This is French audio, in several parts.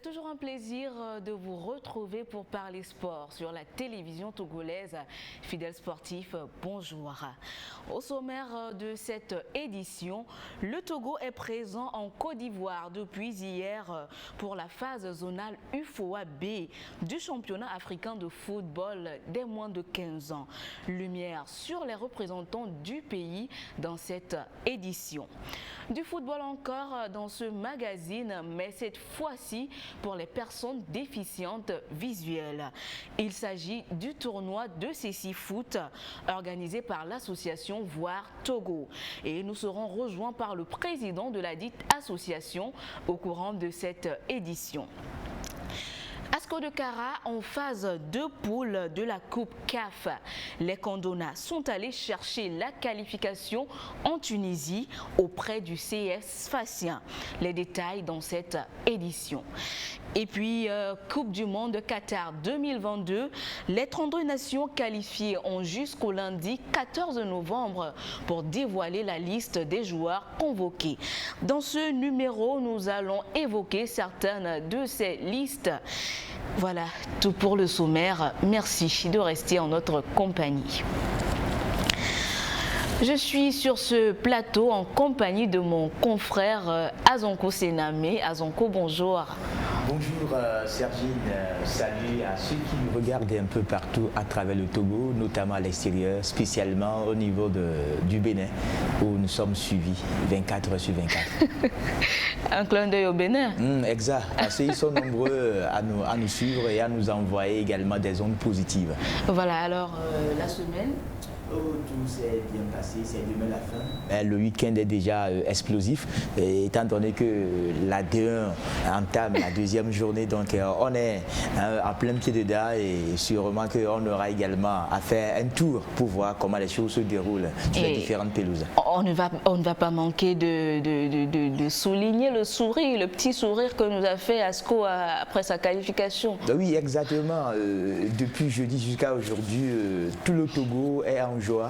toujours un plaisir de vous retrouver pour parler sport sur la télévision togolaise. Fidèles sportifs, bonjour. Au sommaire de cette édition, le Togo est présent en Côte d'Ivoire depuis hier pour la phase zonale UFOA B du championnat africain de football des moins de 15 ans. Lumière sur les représentants du pays dans cette édition. Du football encore dans ce magazine, mais cette fois-ci pour les personnes déficientes visuelles. Il s'agit du tournoi de Céci Foot organisé par l'association Voir Togo. Et nous serons rejoints par le président de la dite association au courant de cette édition. Asco de Kara en phase de poule de la Coupe CAF. Les Candonas sont allés chercher la qualification en Tunisie auprès du CS Sfaxien. Les détails dans cette édition. Et puis, Coupe du Monde Qatar 2022, les 32 nations qualifiées ont jusqu'au lundi 14 novembre pour dévoiler la liste des joueurs convoqués. Dans ce numéro, nous allons évoquer certaines de ces listes. Voilà, tout pour le sommaire. Merci de rester en notre compagnie. Je suis sur ce plateau en compagnie de mon confrère Azonko Sename. Azonko, bonjour. Bonjour Sergine, salut à ceux qui nous regardent un peu partout à travers le Togo, notamment à l'extérieur, spécialement au niveau du Bénin, où nous sommes suivis 24 heures sur 24. Un clin d'œil au Bénin. Exact, parce qu'ils sont nombreux à nous suivre et à nous envoyer également des ondes positives. Voilà, alors la semaine tout s'est bien passé, c'est demain la fin. Le week-end est déjà explosif, étant donné que la D1 entame la deuxième journée, donc on est en plein pied dedans et sûrement qu'on aura également à faire un tour pour voir comment les choses se déroulent sur les différentes pelouses. On ne va pas manquer de souligner le sourire, le petit sourire que nous a fait Asco après sa qualification. Oui, exactement. Depuis jeudi jusqu'à aujourd'hui, tout le Togo est en joie.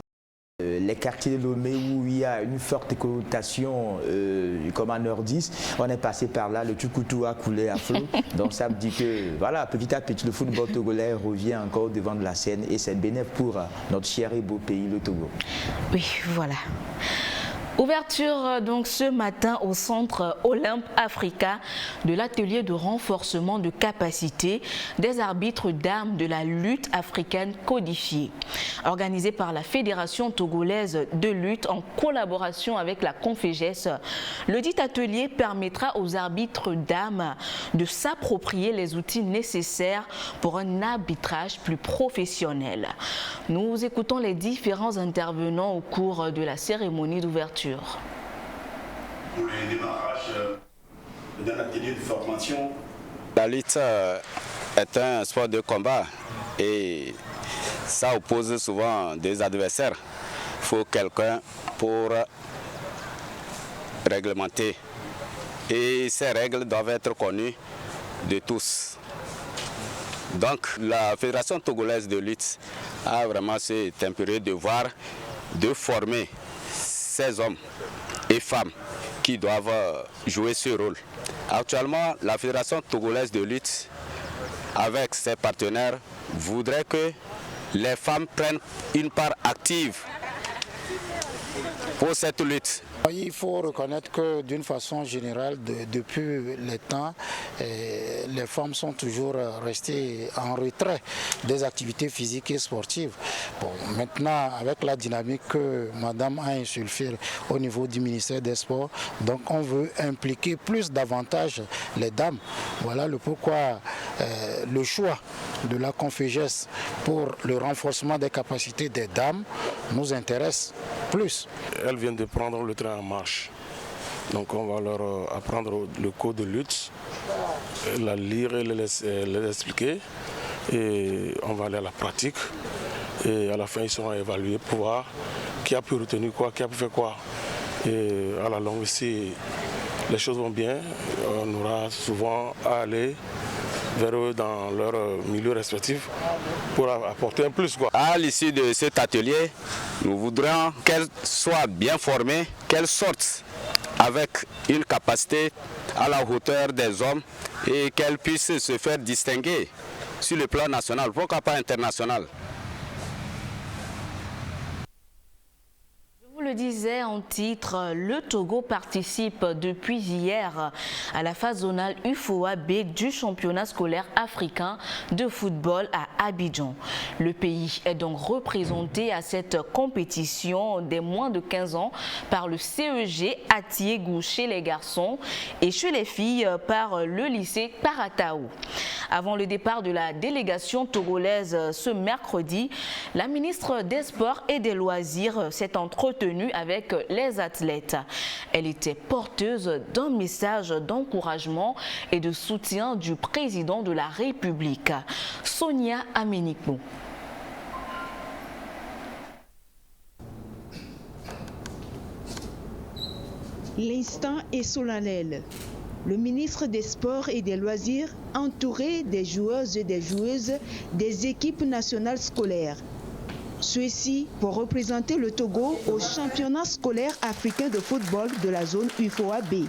Les quartiers de Lomé où il y a une forte connotation comme en nord-10, on est passé par là, le Tukutu a coulé à flot. Donc ça me dit que voilà, petit à petit le football togolais revient encore devant de la scène et c'est bénéfique pour notre cher et beau pays, le Togo. Oui, voilà. Ouverture donc ce matin au centre Olympe Africa de l'atelier de renforcement de capacité des arbitres d'armes de la lutte africaine codifiée. Organisé par la Fédération togolaise de lutte en collaboration avec la Conféges, le dit atelier permettra aux arbitres d'armes de s'approprier les outils nécessaires pour un arbitrage plus professionnel. Nous écoutons les différents intervenants au cours de la cérémonie d'ouverture. Pour le démarrage d'un atelier de formation. La lutte est un sport de combat et ça oppose souvent des adversaires. Il faut quelqu'un pour réglementer et ces règles doivent être connues de tous. Donc la Fédération togolaise de lutte a vraiment cet impérieux devoir de former ces hommes et femmes qui doivent jouer ce rôle. Actuellement, la Fédération togolaise de lutte, avec ses partenaires, voudrait que les femmes prennent une part active pour cette lutte. Il faut reconnaître que d'une façon générale, depuis les temps, les femmes sont toujours restées en retrait des activités physiques et sportives. Bon, maintenant, avec la dynamique que Madame a insufflée au niveau du ministère des Sports, donc on veut impliquer plus davantage les dames. Voilà le pourquoi le choix de la Conféges pour le renforcement des capacités des dames nous intéresse plus. Elles viennent de prendre le train en marche. Donc on va leur apprendre le code de lutte, la lire et les expliquer. Et on va aller à la pratique. Et à la fin, ils seront évalués pour voir qui a pu retenir quoi, qui a pu faire quoi. Et à la longue, si les choses vont bien, on aura souvent à aller vers eux dans leur milieu respectif pour apporter un plus, quoi. À l'issue de cet atelier, nous voudrions qu'elles soient bien formées, qu'elles sortent avec une capacité à la hauteur des hommes et qu'elle puisse se faire distinguer sur le plan national, pourquoi pas international. Je le disais en titre, le Togo participe depuis hier à la phase zonale UFOA B du championnat scolaire africain de football à Abidjan. Le pays est donc représenté à cette compétition des moins de 15 ans par le CEG Atiégou chez les garçons et chez les filles par le lycée Paratao. Avant le départ de la délégation togolaise ce mercredi, la ministre des Sports et des Loisirs s'est entretenue avec les athlètes. Elle était porteuse d'un message d'encouragement et de soutien du président de la République, Sonia Amenikbo. L'instant est solennel. Le ministre des Sports et des Loisirs, entouré des joueuses et des joueuses des équipes nationales scolaires. Ceux-ci pour représenter le Togo au championnat scolaire africain de football de la zone UFOA B.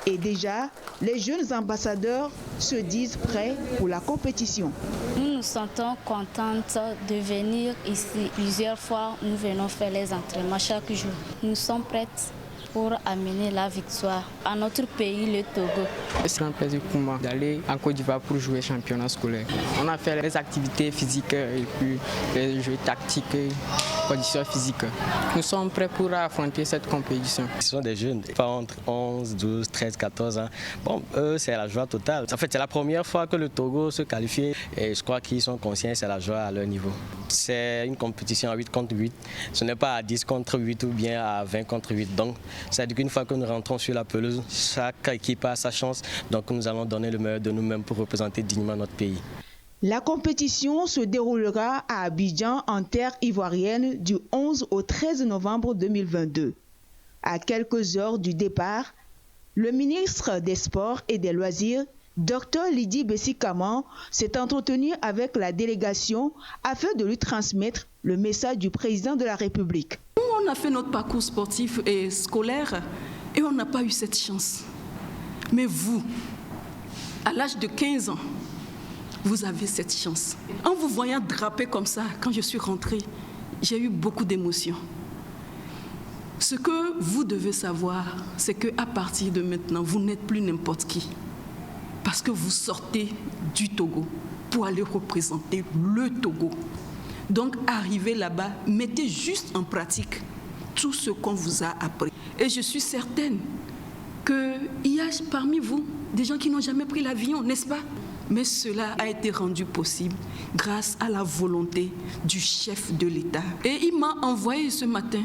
Et déjà, les jeunes ambassadeurs se disent prêts pour la compétition. Nous nous sentons contentes de venir ici. Plusieurs fois, nous venons faire les entraînements chaque jour. Nous sommes prêtes pour amener la victoire à notre pays, le Togo. C'est un plaisir pour moi d'aller en Côte d'Ivoire pour jouer championnat scolaire. On a fait les activités physiques et puis les jeux tactiques, conditions physiques. Nous sommes prêts pour affronter cette compétition. Ce sont des jeunes, entre 11, 12, 13, 14 ans. Bon, eux, c'est la joie totale. En fait, c'est la première fois que le Togo se qualifie et je crois qu'ils sont conscients, c'est la joie à leur niveau. C'est une compétition à 8 contre 8. Ce n'est pas à 10 contre 8 ou bien à 20 contre 8. Donc, c'est-à-dire qu'une fois que nous rentrons sur la pelouse, chaque équipe a sa chance. Donc nous allons donner le meilleur de nous-mêmes pour représenter dignement notre pays. La compétition se déroulera à Abidjan en terre ivoirienne du 11 au 13 novembre 2022. À quelques heures du départ, le ministre des Sports et des Loisirs, Dr Lydie Bessi-Caman, s'est entretenu avec la délégation afin de lui transmettre le message du président de la République. On a fait notre parcours sportif et scolaire et on n'a pas eu cette chance. Mais vous, à l'âge de 15 ans, vous avez cette chance. En vous voyant draper comme ça, quand je suis rentrée, j'ai eu beaucoup d'émotions. Ce que vous devez savoir, c'est qu'à partir de maintenant, vous n'êtes plus n'importe qui. Parce que vous sortez du Togo pour aller représenter le Togo. Donc, arrivez là-bas, mettez juste en pratique tout ce qu'on vous a appris. Et je suis certaine qu'il y a parmi vous des gens qui n'ont jamais pris l'avion, n'est-ce pas? Mais cela a été rendu possible grâce à la volonté du chef de l'État. Et il m'a envoyé ce matin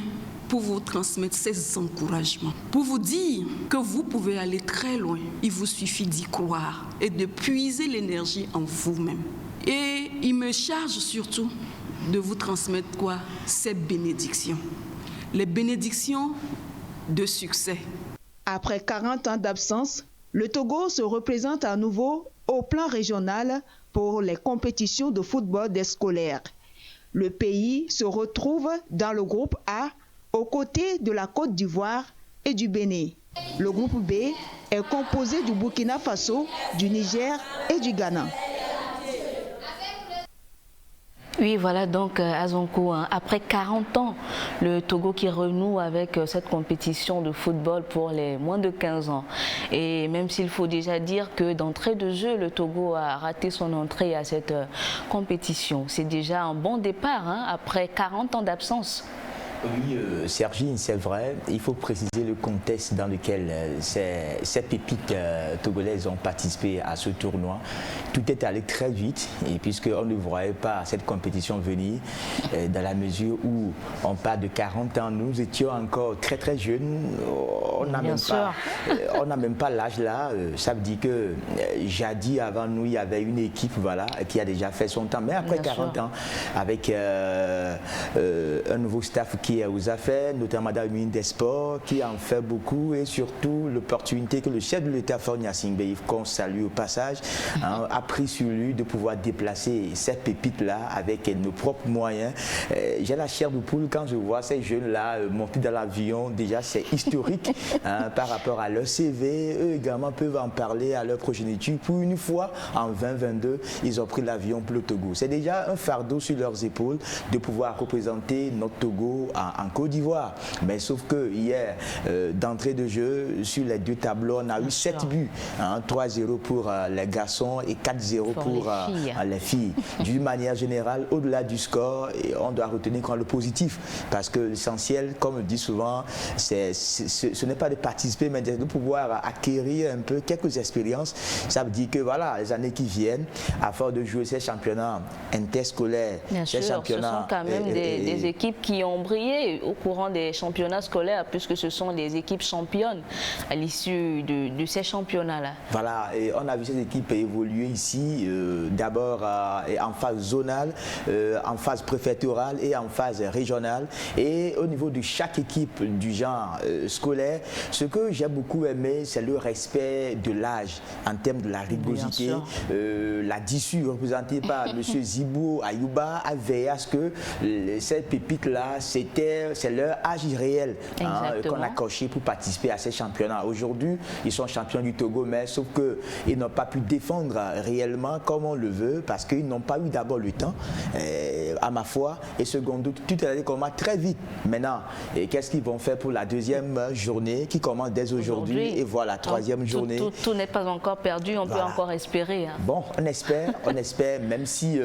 pour vous transmettre ces encouragements, pour vous dire que vous pouvez aller très loin. Il vous suffit d'y croire et de puiser l'énergie en vous-même. Et il me charge surtout de vous transmettre quoi? Ces bénédictions. Les bénédictions de succès. Après 40 ans d'absence, le Togo se représente à nouveau au plan régional pour les compétitions de football des scolaires. Le pays se retrouve dans le groupe A aux côtés de la Côte d'Ivoire et du Bénin. Le groupe B est composé du Burkina Faso, du Niger et du Ghana. Oui, voilà donc Azonko, après 40 ans, le Togo qui renoue avec cette compétition de football pour les moins de 15 ans. Et même s'il faut déjà dire que d'entrée de jeu, le Togo a raté son entrée à cette compétition. C'est déjà un bon départ après 40 ans d'absence. Oui, Sergine, c'est vrai. Il faut préciser le contexte dans lequel ces pépites togolaises ont participé à ce tournoi. Tout est allé très vite, et puisqu'on ne voyait pas cette compétition venir, dans la mesure où on parle de 40 ans, nous étions encore très très jeunes. On n'a même pas l'âge là. Ça veut dire que jadis, avant nous, il y avait une équipe qui a déjà fait son temps. Mais après 40 ans, avec un nouveau staff qui est aux affaires, notamment Madame la ministre des Sports, qui en fait beaucoup, et surtout l'opportunité que le chef de l'État, Faure Gnassingbé, qu'on salue au passage, a pris sur lui de pouvoir déplacer ces pépites-là avec nos propres moyens. J'ai la chair de poule quand je vois ces jeunes-là monter dans l'avion. Déjà, c'est historique par rapport à leur CV. Eux également peuvent en parler à leur progéniture. Pour une fois, en 2022, ils ont pris l'avion pour le Togo. C'est déjà un fardeau sur leurs épaules de pouvoir représenter notre Togo en Côte d'Ivoire. Mais sauf que hier, d'entrée de jeu, sur les deux tableaux, on a eu 7 buts. 3-0 pour les garçons et 4-0 pour les filles. D'une manière générale, au-delà du score, on doit retenir quand le positif. Parce que l'essentiel, comme on le dit souvent, ce n'est pas de participer, mais de pouvoir acquérir un peu quelques expériences. Ça veut dire que voilà, les années qui viennent, à force de jouer ces championnats interscolaires, ces championnats, ce sont quand même des équipes qui ont brillé au courant des championnats scolaires, puisque ce sont des équipes championnes à l'issue de ces championnats-là. Voilà, et on a vu ces équipes évoluer ici, d'abord en phase zonale, en phase préfectorale et en phase régionale. Et au niveau de chaque équipe du genre scolaire, ce que j'ai beaucoup aimé, c'est le respect de l'âge en termes de la rigorosité. La DISU représentée par M. Zibou Ayouba a veillé à ce que ces pépites-là, c'est leur âge réel qu'on a coché pour participer à ces championnats. Aujourd'hui, ils sont champions du Togo, mais sauf qu'ils n'ont pas pu défendre réellement comme on le veut parce qu'ils n'ont pas eu d'abord le temps, à ma foi, et secondo, tout est allé très vite. Maintenant, qu'est-ce qu'ils vont faire pour la deuxième journée qui commence dès aujourd'hui et voilà, la troisième journée. Tout n'est pas encore perdu, on peut encore espérer. Bon, on espère, même si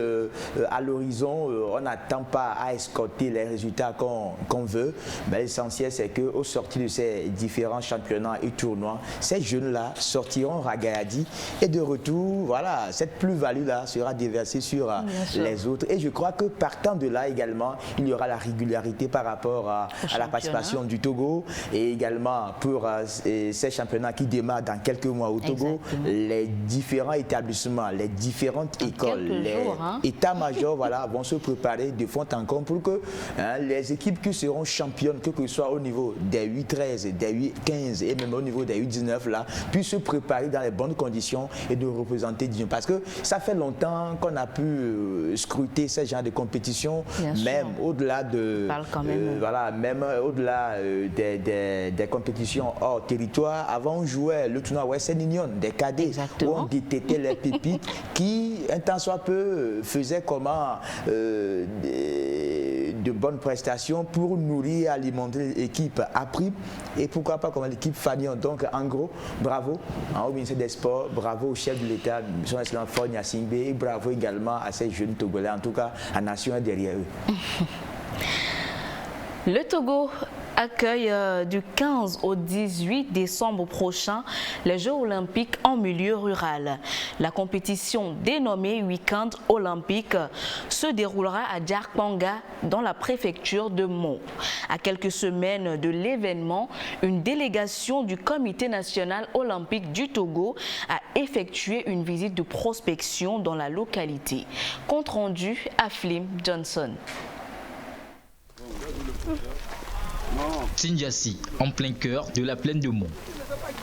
à l'horizon, on n'attend pas à escorter les résultats qu'on veut, mais l'essentiel c'est qu'au sorti de ces différents championnats et tournois, ces jeunes-là sortiront ragayadi et de retour, voilà, cette plus-value-là sera déversée sur les autres. Et je crois que partant de là également, il y aura la régularité par rapport à la participation du Togo et également pour ces championnats qui démarrent dans quelques mois au Togo, les différents établissements, les différentes écoles, les états-majors vont se préparer de fond en comble pour que les équipes qui seront championnes, que ce soit au niveau des 8-13, des 8-15 et même au niveau des 8-19 là, puissent se préparer dans les bonnes conditions et de représenter Dijon. Parce que ça fait longtemps qu'on a pu scruter ce genre de compétition, même au-delà de même au-delà des compétitions hors territoire. Avant on jouait le tournoi Western Union des cadets où on détectait les pépites qui un temps soit peu faisaient comment de bonnes prestations pour nourrir, alimenter l'équipe APRIP et pourquoi pas comme l'équipe Fagnon. Donc en gros, bravo au ministère des Sports, bravo au chef de l'État, son excellence Faure Gnassingbé, et bravo également à ces jeunes Togolais, en tout cas la nation est derrière eux. Le Togo accueille du 15 au 18 décembre prochain les Jeux olympiques en milieu rural. La compétition dénommée Week-end olympique se déroulera à Diarkwanga dans la préfecture de Mont. À quelques semaines de l'événement, une délégation du Comité national olympique du Togo a effectué une visite de prospection dans la localité. Compte rendu à Flim Johnson. Tsindiassi, en plein cœur de la plaine de Mont,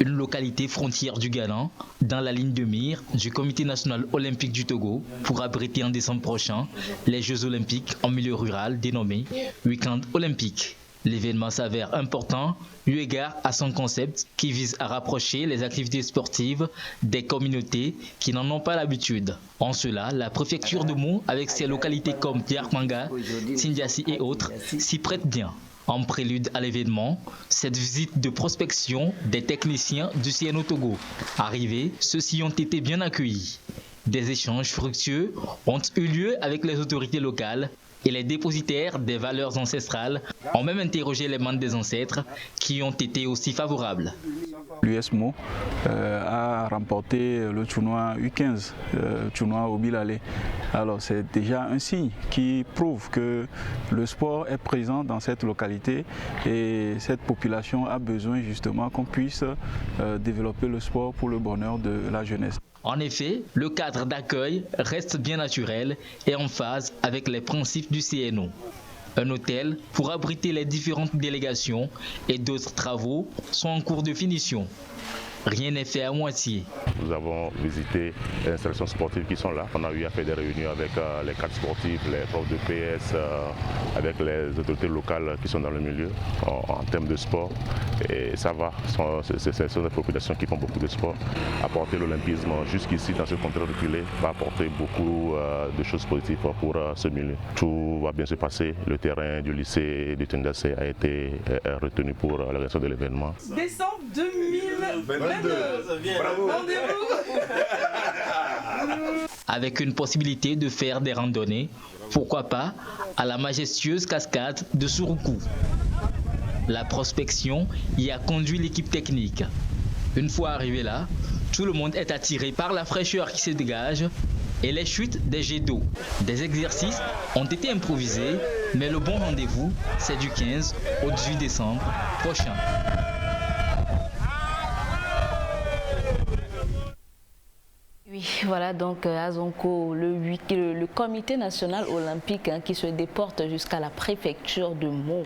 une localité frontière du Ghana, dans la ligne de mire du Comité national olympique du Togo pour abriter en décembre prochain les Jeux olympiques en milieu rural dénommés Week-end olympique. L'événement s'avère important eu égard à son concept qui vise à rapprocher les activités sportives des communautés qui n'en ont pas l'habitude. En cela, la préfecture de Mont, avec ses localités comme Diarkwanga, Tsindiassi et autres, s'y prête bien. En prélude à l'événement, cette visite de prospection des techniciens du CNO Togo. Arrivés, ceux-ci ont été bien accueillis. Des échanges fructueux ont eu lieu avec les autorités locales et les dépositaires des valeurs ancestrales ont même interrogé les membres des ancêtres qui ont été aussi favorables. L'USMO a remporté le tournoi U15, tournoi au Bilalé. Alors c'est déjà un signe qui prouve que le sport est présent dans cette localité et cette population a besoin justement qu'on puisse développer le sport pour le bonheur de la jeunesse. En effet, le cadre d'accueil reste bien naturel et en phase avec les principes du CNO. Un hôtel pour abriter les différentes délégations et d'autres travaux sont en cours de finition. Rien n'est fait à moitié. Nous avons visité les installations sportives qui sont là. On a eu à faire des réunions avec les cadres sportifs, les profs de PS, avec les autorités locales qui sont dans le milieu en termes de sport. Et ça va, ce sont des populations qui font beaucoup de sport. Apporter l'olympisme jusqu'ici dans ce contexte reculé va apporter beaucoup de choses positives pour ce milieu. Tout va bien se passer. Le terrain du lycée de Tendasé a été retenu pour l'organisation de l'événement. Décembre 2022. Avec une possibilité de faire des randonnées, pourquoi pas à la majestueuse cascade de Suruku. La prospection y a conduit l'équipe technique. Une fois arrivé là, tout le monde est attiré par la fraîcheur qui se dégage et les chutes des jets d'eau. Des exercices ont été improvisés, mais le bon rendez-vous, c'est du 15 au 18 décembre prochain. Oui, voilà donc à Zonko, le comité national olympique qui se déporte jusqu'à la préfecture de Meaux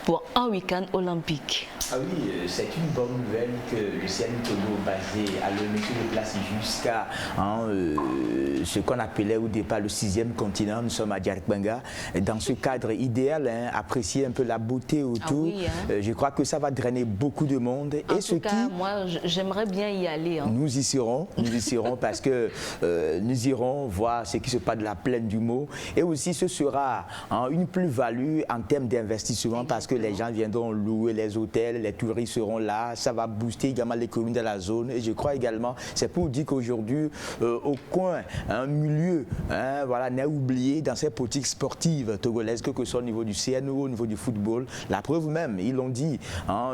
pour un week-end olympique. Ah oui, c'est une bonne nouvelle que le CN Togo basé à Lomé se déplace jusqu'à ce qu'on appelait au départ le 6e continent. Nous sommes à Djarkbanga. Dans ce cadre idéal, apprécier un peu la beauté autour. Ah oui, je crois que ça va drainer beaucoup de monde. En tout cas, moi, j'aimerais bien y aller. Nous y serons parce que nous irons voir ce qui se passe de la plaine du Meaux. Et aussi, ce sera une plus-value en termes d'investissement parce que les gens viendront louer les hôtels, les touristes seront là, ça va booster également l'économie de la zone. Et je crois également, c'est pour dire qu'aujourd'hui, au coin, un milieu voilà, n'est oublié dans ces politiques sportives togolaises, que ce soit au niveau du CNO, au niveau du football. La preuve même, ils l'ont dit,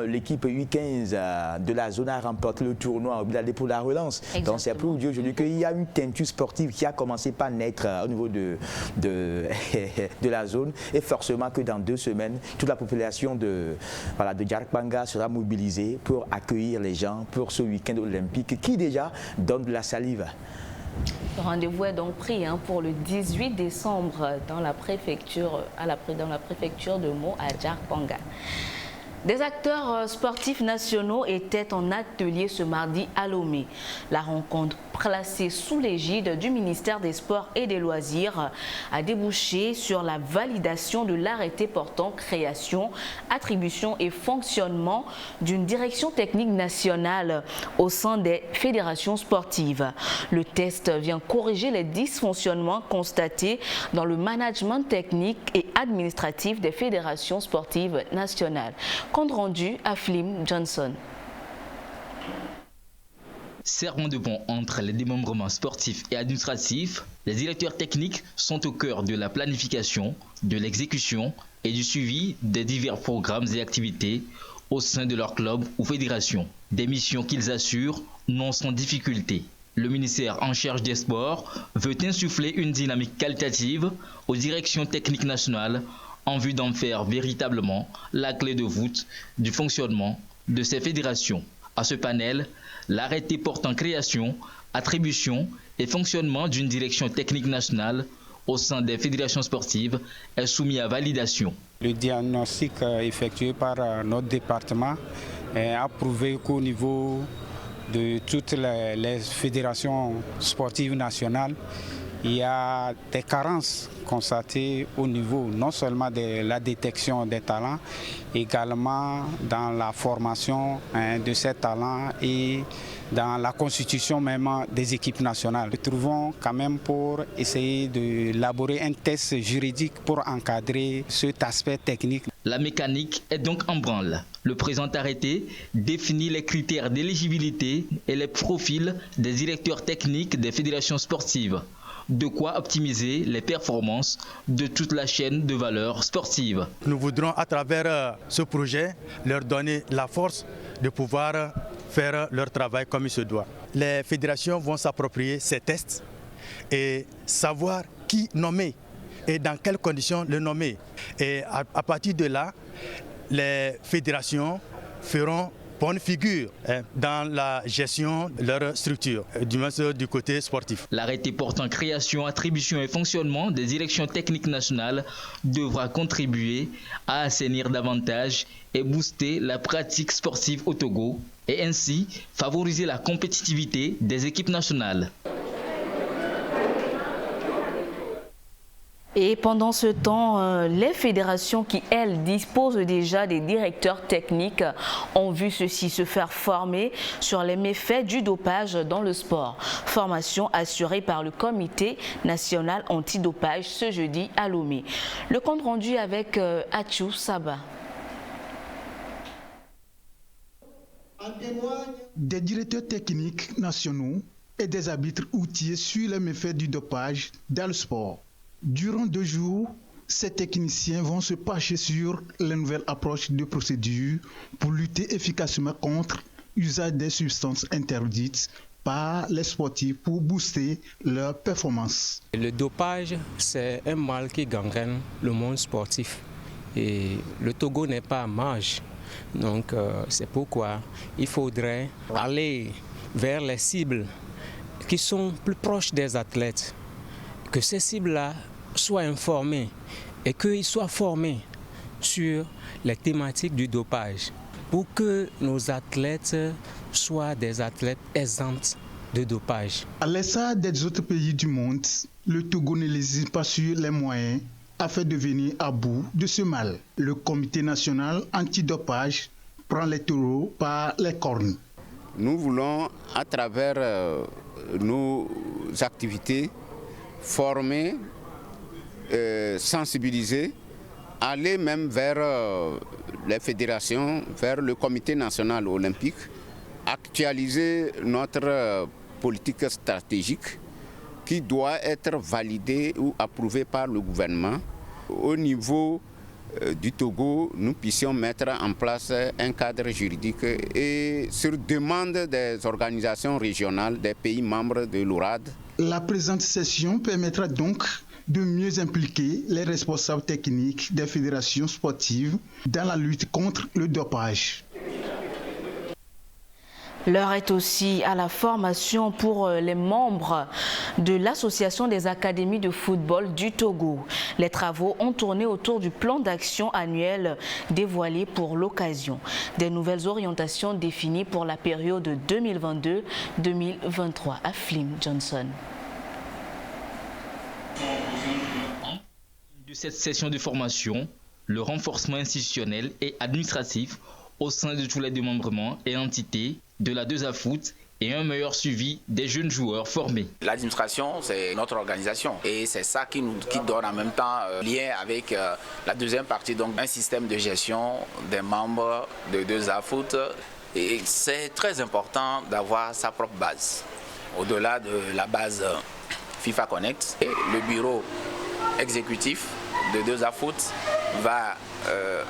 l'équipe U15 de la zone a remporté le tournoi pour la relance. Exactement. Donc c'est pour dire aujourd'hui qu'il y a une teinture sportive qui a commencé par naître au niveau de la zone. Et forcément que dans 2 semaines, toute la population de Djarkbanga sera mobilisée pour accueillir les gens pour ce week-end olympique qui déjà donne de la salive. Le rendez-vous est donc pris pour le 18 décembre dans la préfecture, dans la préfecture de Meaux à Djarkbanga. Des acteurs sportifs nationaux étaient en atelier ce mardi à Lomé. La rencontre placée sous l'égide du ministère des Sports et des Loisirs a débouché sur la validation de l'arrêté portant création, attribution et fonctionnement d'une direction technique nationale au sein des fédérations sportives. Le test vient corriger les dysfonctionnements constatés dans le management technique et administratif des fédérations sportives nationales. Compte rendu à Flim Johnson. Servant de pont entre les démembrements sportifs et administratifs, les directeurs techniques sont au cœur de la planification, de l'exécution et du suivi des divers programmes et activités au sein de leur club ou fédération. Des missions qu'ils assurent non sans difficulté. Le ministère en charge des sports veut insuffler une dynamique qualitative aux directions techniques nationales en vue d'en faire véritablement la clé de voûte du fonctionnement de ces fédérations. À ce panel, l'arrêté portant création, attribution et fonctionnement d'une direction technique nationale au sein des fédérations sportives est soumis à validation. Le diagnostic effectué par notre département a prouvé qu'au niveau de toutes les fédérations sportives nationales, il y a des carences constatées au niveau non seulement de la détection des talents, également dans la formation de ces talents et dans la constitution même des équipes nationales. Nous trouvons quand même pour essayer d'élaborer un test juridique pour encadrer cet aspect technique. La mécanique est donc en branle. Le présent arrêté définit les critères d'éligibilité et les profils des directeurs techniques des fédérations sportives. De quoi optimiser les performances de toute la chaîne de valeur sportive. Nous voudrons à travers ce projet leur donner la force de pouvoir faire leur travail comme il se doit. Les fédérations vont s'approprier ces tests et savoir qui nommer et dans quelles conditions le nommer. Et à partir de là, les fédérations feront bonne figure dans la gestion de leur structure, du moins du côté sportif. L'arrêté portant création, attribution et fonctionnement des directions techniques nationales devra contribuer à assainir davantage et booster la pratique sportive au Togo et ainsi favoriser la compétitivité des équipes nationales. Et pendant ce temps, les fédérations qui, elles, disposent déjà des directeurs techniques ont vu ceux-ci se faire former sur les méfaits du dopage dans le sport. Formation assurée par le Comité national antidopage ce jeudi à Lomé. Le compte rendu avec Achou Saba. Des directeurs techniques nationaux et des arbitres outillés sur les méfaits du dopage dans le sport. Durant 2 jours, ces techniciens vont se pencher sur les nouvelles approches de procédure pour lutter efficacement contre l'usage des substances interdites par les sportifs pour booster leur performance. Le dopage, c'est un mal qui gangrène le monde sportif. Et le Togo n'est pas à marge. Donc c'est pourquoi il faudrait aller vers les cibles qui sont plus proches des athlètes. Que ces cibles-là soient informés et qu'ils soient formés sur les thématiques du dopage pour que nos athlètes soient des athlètes exempts de dopage. À l'instar des autres pays du monde, le Togo ne lésine pas sur les moyens afin de venir à bout de ce mal. Le Comité national antidopage prend les taureaux par les cornes. Nous voulons, à travers nos activités, former, sensibiliser, aller même vers les fédérations, vers le Comité national olympique, actualiser notre politique stratégique qui doit être validée ou approuvée par le gouvernement. Au niveau du Togo, nous puissions mettre en place un cadre juridique et sur demande des organisations régionales des pays membres de l'ORAD. La présente session permettra donc de mieux impliquer les responsables techniques des fédérations sportives dans la lutte contre le dopage. L'heure est aussi à la formation pour les membres de l'Association des académies de football du Togo. Les travaux ont tourné autour du plan d'action annuel dévoilé pour l'occasion. Des nouvelles orientations définies pour la période 2022-2023. À Flim Johnson. De cette session de formation, le renforcement institutionnel et administratif au sein de tous les démembrements et entités de la 2A Foot et un meilleur suivi des jeunes joueurs formés. L'administration, c'est notre organisation et c'est ça qui donne en même temps lien avec la deuxième partie, donc un système de gestion des membres de 2A Foot. Et c'est très important d'avoir sa propre base. Au-delà de la base FIFA Connect, et le bureau exécutif de 2A Foot va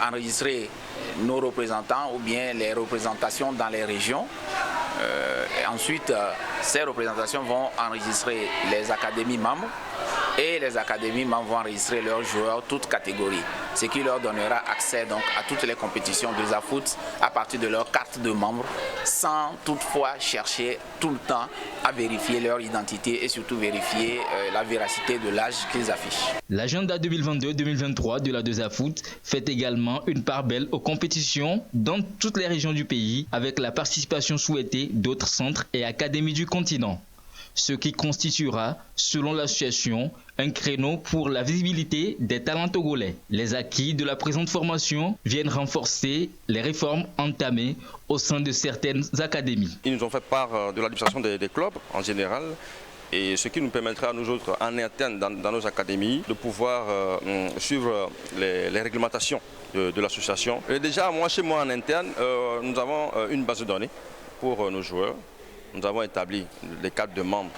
enregistrer nos représentants ou bien les représentations dans les régions. Et ensuite, ces représentations vont enregistrer les académies membres et les académies membres vont enregistrer leurs joueurs, toutes catégories, ce qui leur donnera accès donc à toutes les compétitions de 2A Foot à partir de leur carte de membre, sans toutefois chercher tout le temps à vérifier leur identité et surtout vérifier la véracité de l'âge qu'ils affichent. L'agenda 2022-2023 de la 2A Foot fait également une part belle aux compétitions dans toutes les régions du pays avec la participation souhaitée d'autres centres et académies du continent. Ce qui constituera, selon l'association, un créneau pour la visibilité des talents togolais. Les acquis de la présente formation viennent renforcer les réformes entamées au sein de certaines académies. Ils nous ont fait part de l'administration des clubs en général, et ce qui nous permettra à nous autres, en interne dans nos académies, de pouvoir suivre les réglementations de l'association. Et déjà, chez moi en interne, nous avons une base de données pour nos joueurs. Nous avons établi les cadres de membres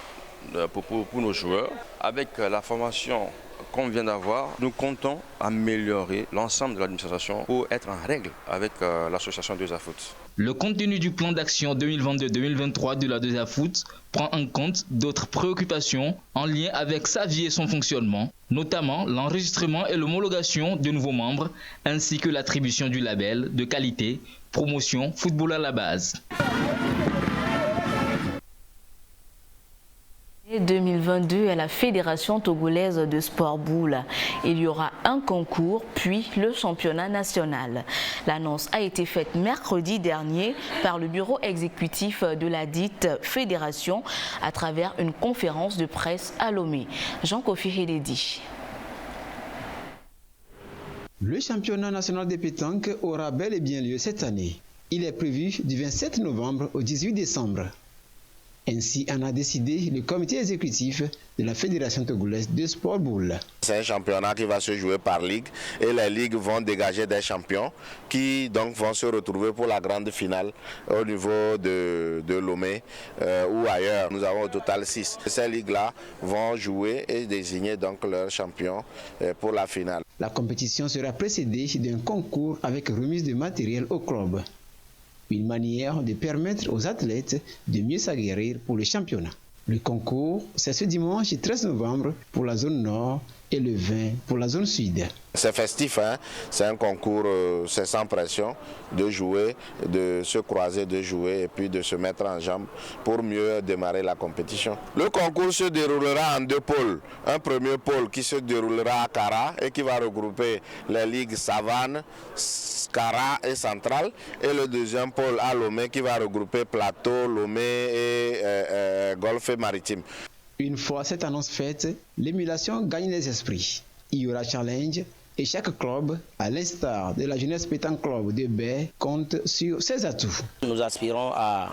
pour nos joueurs. Avec la formation qu'on vient d'avoir, nous comptons améliorer l'ensemble de l'administration pour être en règle avec l'association 2A Foot. Le contenu du plan d'action 2022-2023 de la 2A-Foot prend en compte d'autres préoccupations en lien avec sa vie et son fonctionnement, notamment l'enregistrement et l'homologation de nouveaux membres, ainsi que l'attribution du label de qualité promotion football à la base. 2022 à la Fédération togolaise de sport boule. Il y aura un concours puis le championnat national. L'annonce a été faite mercredi dernier par le bureau exécutif de la dite fédération à travers une conférence de presse à Lomé. Jean-Kofi Hededi. Le championnat national de pétanque aura bel et bien lieu cette année. Il est prévu du 27 novembre au 18 décembre. Ainsi en a décidé le comité exécutif de la Fédération togolaise de sport boule. C'est un championnat qui va se jouer par ligue et les ligues vont dégager des champions qui donc vont se retrouver pour la grande finale au niveau de Lomé ou ailleurs. Nous avons au total 6. Ces ligues-là vont jouer et désigner donc leurs champions pour la finale. La compétition sera précédée d'un concours avec remise de matériel au club. Une manière de permettre aux athlètes de mieux s'aguerrir pour le championnat. Le concours, c'est ce dimanche 13 novembre pour la zone nord et le 20 pour la zone sud. C'est festif, hein? C'est un concours, c'est sans pression, de jouer, de se croiser, de jouer et puis de se mettre en jambe pour mieux démarrer la compétition. Le concours se déroulera en 2 pôles. Un premier pôle qui se déroulera à Kara et qui va regrouper les ligues Savane, Kara et Centrale, et le deuxième pôle à Lomé qui va regrouper Plateau, Lomé et Golfe et Maritime. Une fois cette annonce faite, l'émulation gagne les esprits. Il y aura challenge et chaque club, à l'instar de la Jeunesse Pétanque Club de Baie, compte sur ses atouts. Nous aspirons à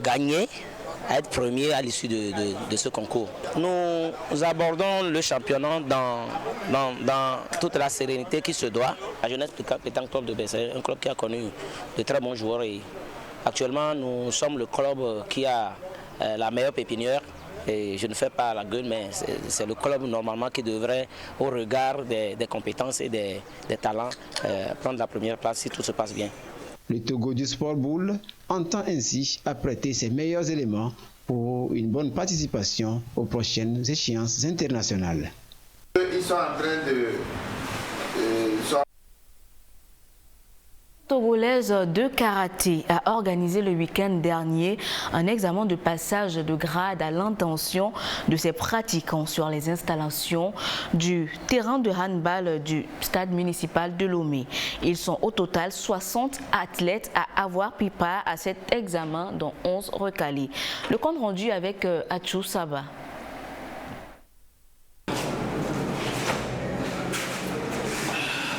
gagner, à être premier à l'issue de ce concours. Nous abordons le championnat dans toute la sérénité qui se doit. La Jeunesse Pétanque Club de Baie, c'est un club qui a connu de très bons joueurs. Et actuellement, nous sommes le club qui a la meilleure pépinière. Et je ne fais pas la gueule, mais c'est le club normalement qui devrait, au regard des compétences et des talents, prendre la première place si tout se passe bien. Le Togo du sport boule entend ainsi apprêter ses meilleurs éléments pour une bonne participation aux prochaines échéances internationales. Ils sont en train de... Togolaise de karaté a organisé le week-end dernier un examen de passage de grade à l'intention de ses pratiquants sur les installations du terrain de handball du stade municipal de Lomé. Ils sont au total 60 athlètes à avoir pris part à cet examen, dont 11 recalés. Le compte rendu avec Achou Saba.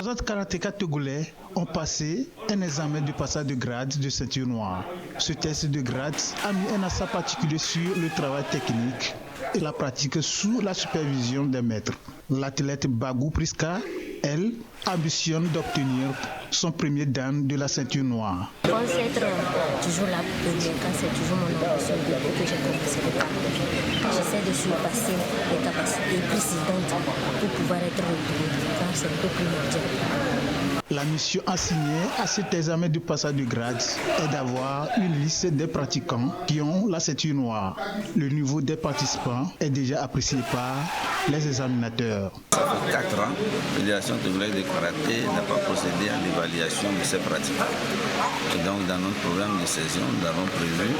Les autres karatékas togolais ont passé un examen de passage de grade de ceinture noire. Ce test de grade a mis un accent particulier sur le travail technique et la pratique sous la supervision des maîtres. L'athlète Bagou Priska, elle, ambitionne d'obtenir son premier dan de la ceinture noire. Je pense être toujours la première quand c'est toujours mon ambition depuis que j'ai commencé le karaté. J'essaie de surpasser les capacités précédentes pour pouvoir être retournée quand c'est un peu plus mondial. La mission assignée à cet examen de passage de grade est d'avoir une liste des pratiquants qui ont la ceinture noire. Le niveau des participants est déjà apprécié par les examinateurs. Ça fait 4 ans que la Fédération togolaise de karaté n'a pas procédé à l'évaluation de ces pratiquants. Et donc dans notre programme de saison, nous avons prévu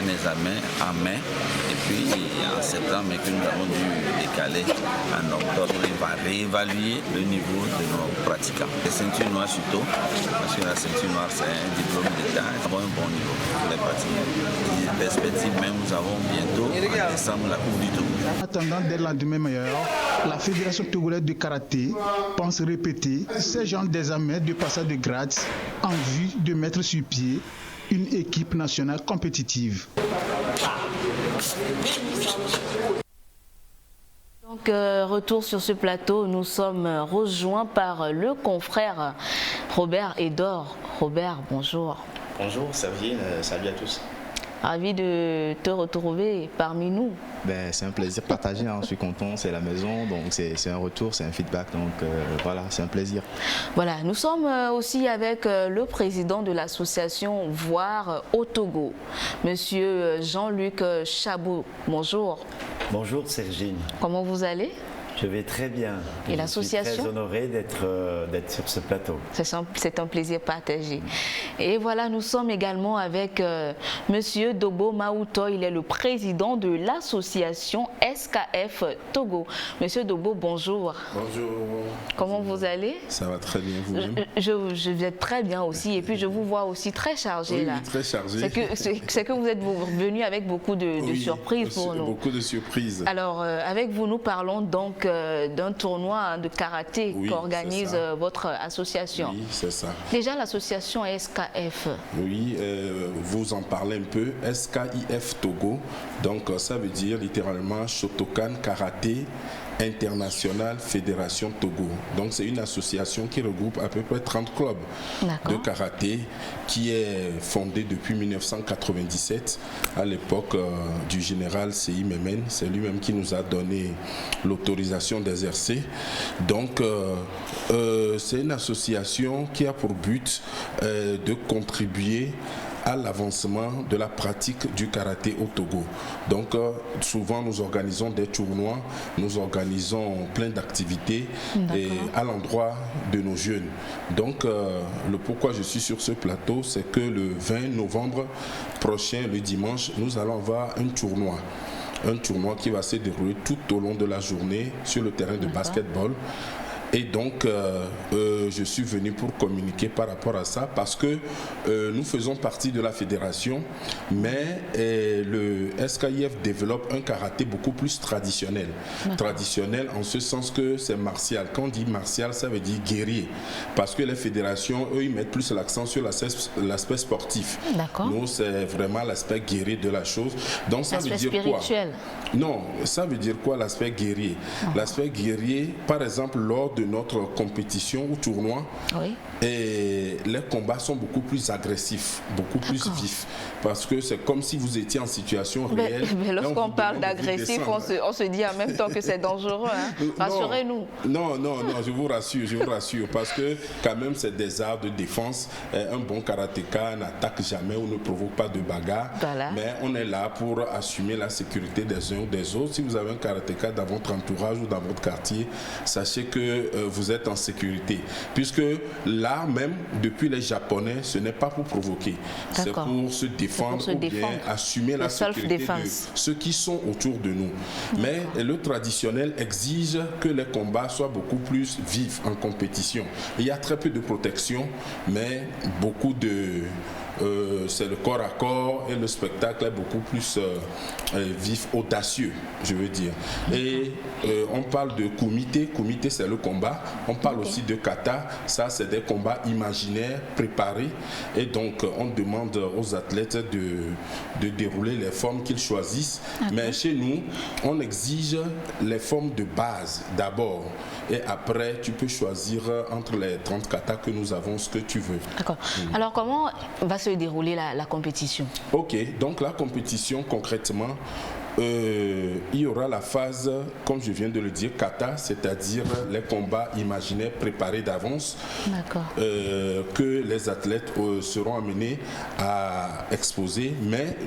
un examen en mai et puis en septembre que nous avons dû décaler en octobre. On va réévaluer le niveau de nos pratiquants. Les ceintures noires surtout, parce que la ceinture noire c'est un diplôme d'État, nous avons un bon niveau pour les pratiquants. Et perspective même, nous avons bientôt en décembre la Coupe du Togo. En attendant des lendemains meilleurs, la Fédération togolaise de karaté pense répéter ces genres d'examens de passage de grade en vue de mettre sur pied une équipe nationale compétitive. Donc, retour sur ce plateau, nous sommes rejoints par le confrère Robert Edor. Robert, bonjour. Bonjour, Xavier, salut à tous. Ravi de te retrouver parmi nous. Ben, c'est un plaisir partagé, hein. Je suis content, c'est la maison, donc c'est un retour, c'est un feedback, donc voilà, c'est un plaisir. Voilà, nous sommes aussi avec le président de l'association Voir au Togo, Monsieur Jean-Luc Chabot. Bonjour. Bonjour Sergine. Comment vous allez? Je vais très bien. Et l'association? Je suis très honoré d'être sur ce plateau. C'est un plaisir partagé. Et voilà, nous sommes également avec Monsieur Dobo Maouto. Il est le président de l'association SKF Togo. Monsieur Dobo, bonjour. Bonjour. Comment vous allez? Ça va très bien, vous-même? Je vais très bien aussi. Et puis, je vous vois aussi très chargé là. Oui, très chargé. C'est que vous êtes venu avec beaucoup de surprises pour nous. Beaucoup de surprises. Alors, avec vous, nous parlons donc d'un tournoi de karaté qu'organise votre association. Oui, c'est ça. Déjà, l'association SKF. Oui, vous en parlez un peu. SKIF Togo, donc ça veut dire littéralement Shotokan Karaté International Fédération Togo. Donc c'est une association qui regroupe à peu près 30 clubs de karaté qui est fondée depuis 1997 à l'époque du général C.I. Memen. C'est lui-même qui nous a donné l'autorisation d'exercer. Donc c'est une association qui a pour but de contribuer à l'avancement de la pratique du karaté au Togo. Donc souvent nous organisons des tournois, nous organisons plein d'activités à l'endroit de nos jeunes. Donc le pourquoi je suis sur ce plateau, c'est que le 20 novembre prochain, le dimanche, nous allons avoir un tournoi qui va se dérouler tout au long de la journée sur le terrain de basketball. Et donc, je suis venu pour communiquer par rapport à ça parce que nous faisons partie de la fédération, mais le SKIF développe un karaté beaucoup plus traditionnel. Traditionnel en ce sens que c'est martial. Quand on dit martial, ça veut dire guerrier. Parce que les fédérations, eux, ils mettent plus l'accent sur l'aspect sportif. Nous, c'est vraiment l'aspect guerrier de la chose. Donc, ça veut dire quoi? Non, ça veut dire quoi l'aspect guerrier? L'aspect guerrier, par exemple, lors de notre compétition ou tournoi, et les combats sont beaucoup plus agressifs, beaucoup plus vifs, parce que c'est comme si vous étiez en situation réelle. Mais lorsqu'on parle d'agressif, on se dit en même temps que c'est dangereux. Hein. Rassurez-nous. Non, je vous rassure, parce que quand même c'est des arts de défense. Un bon karatéka n'attaque jamais ou ne provoque pas de bagarre, mais on est là pour assumer la sécurité des uns ou des autres. Si vous avez un karatéka dans votre entourage ou dans votre quartier, sachez que vous êtes en sécurité, puisque là même, depuis les Japonais, ce n'est pas pour provoquer, c'est pour se défendre ou bien assumer la sécurité de ceux qui sont autour de nous. Mais le traditionnel exige que les combats soient beaucoup plus vifs en compétition. Il y a très peu de protection, mais beaucoup de... c'est le corps à corps et le spectacle est beaucoup plus vif, audacieux, je veux dire. Et on parle de kumite, kumite c'est le combat. On parle aussi de kata, ça c'est des combats imaginaires préparés. Et donc on demande aux athlètes de dérouler les formes qu'ils choisissent. Mais chez nous, on exige les formes de base d'abord. Et après, tu peux choisir entre les 30 katas que nous avons ce que tu veux. D'accord. Alors comment va se dérouler la compétition? Ok, donc la compétition concrètement, il y aura la phase, comme je viens de le dire, kata, c'est-à-dire les combats imaginaires préparés d'avance que les athlètes seront amenés à exposer. Mais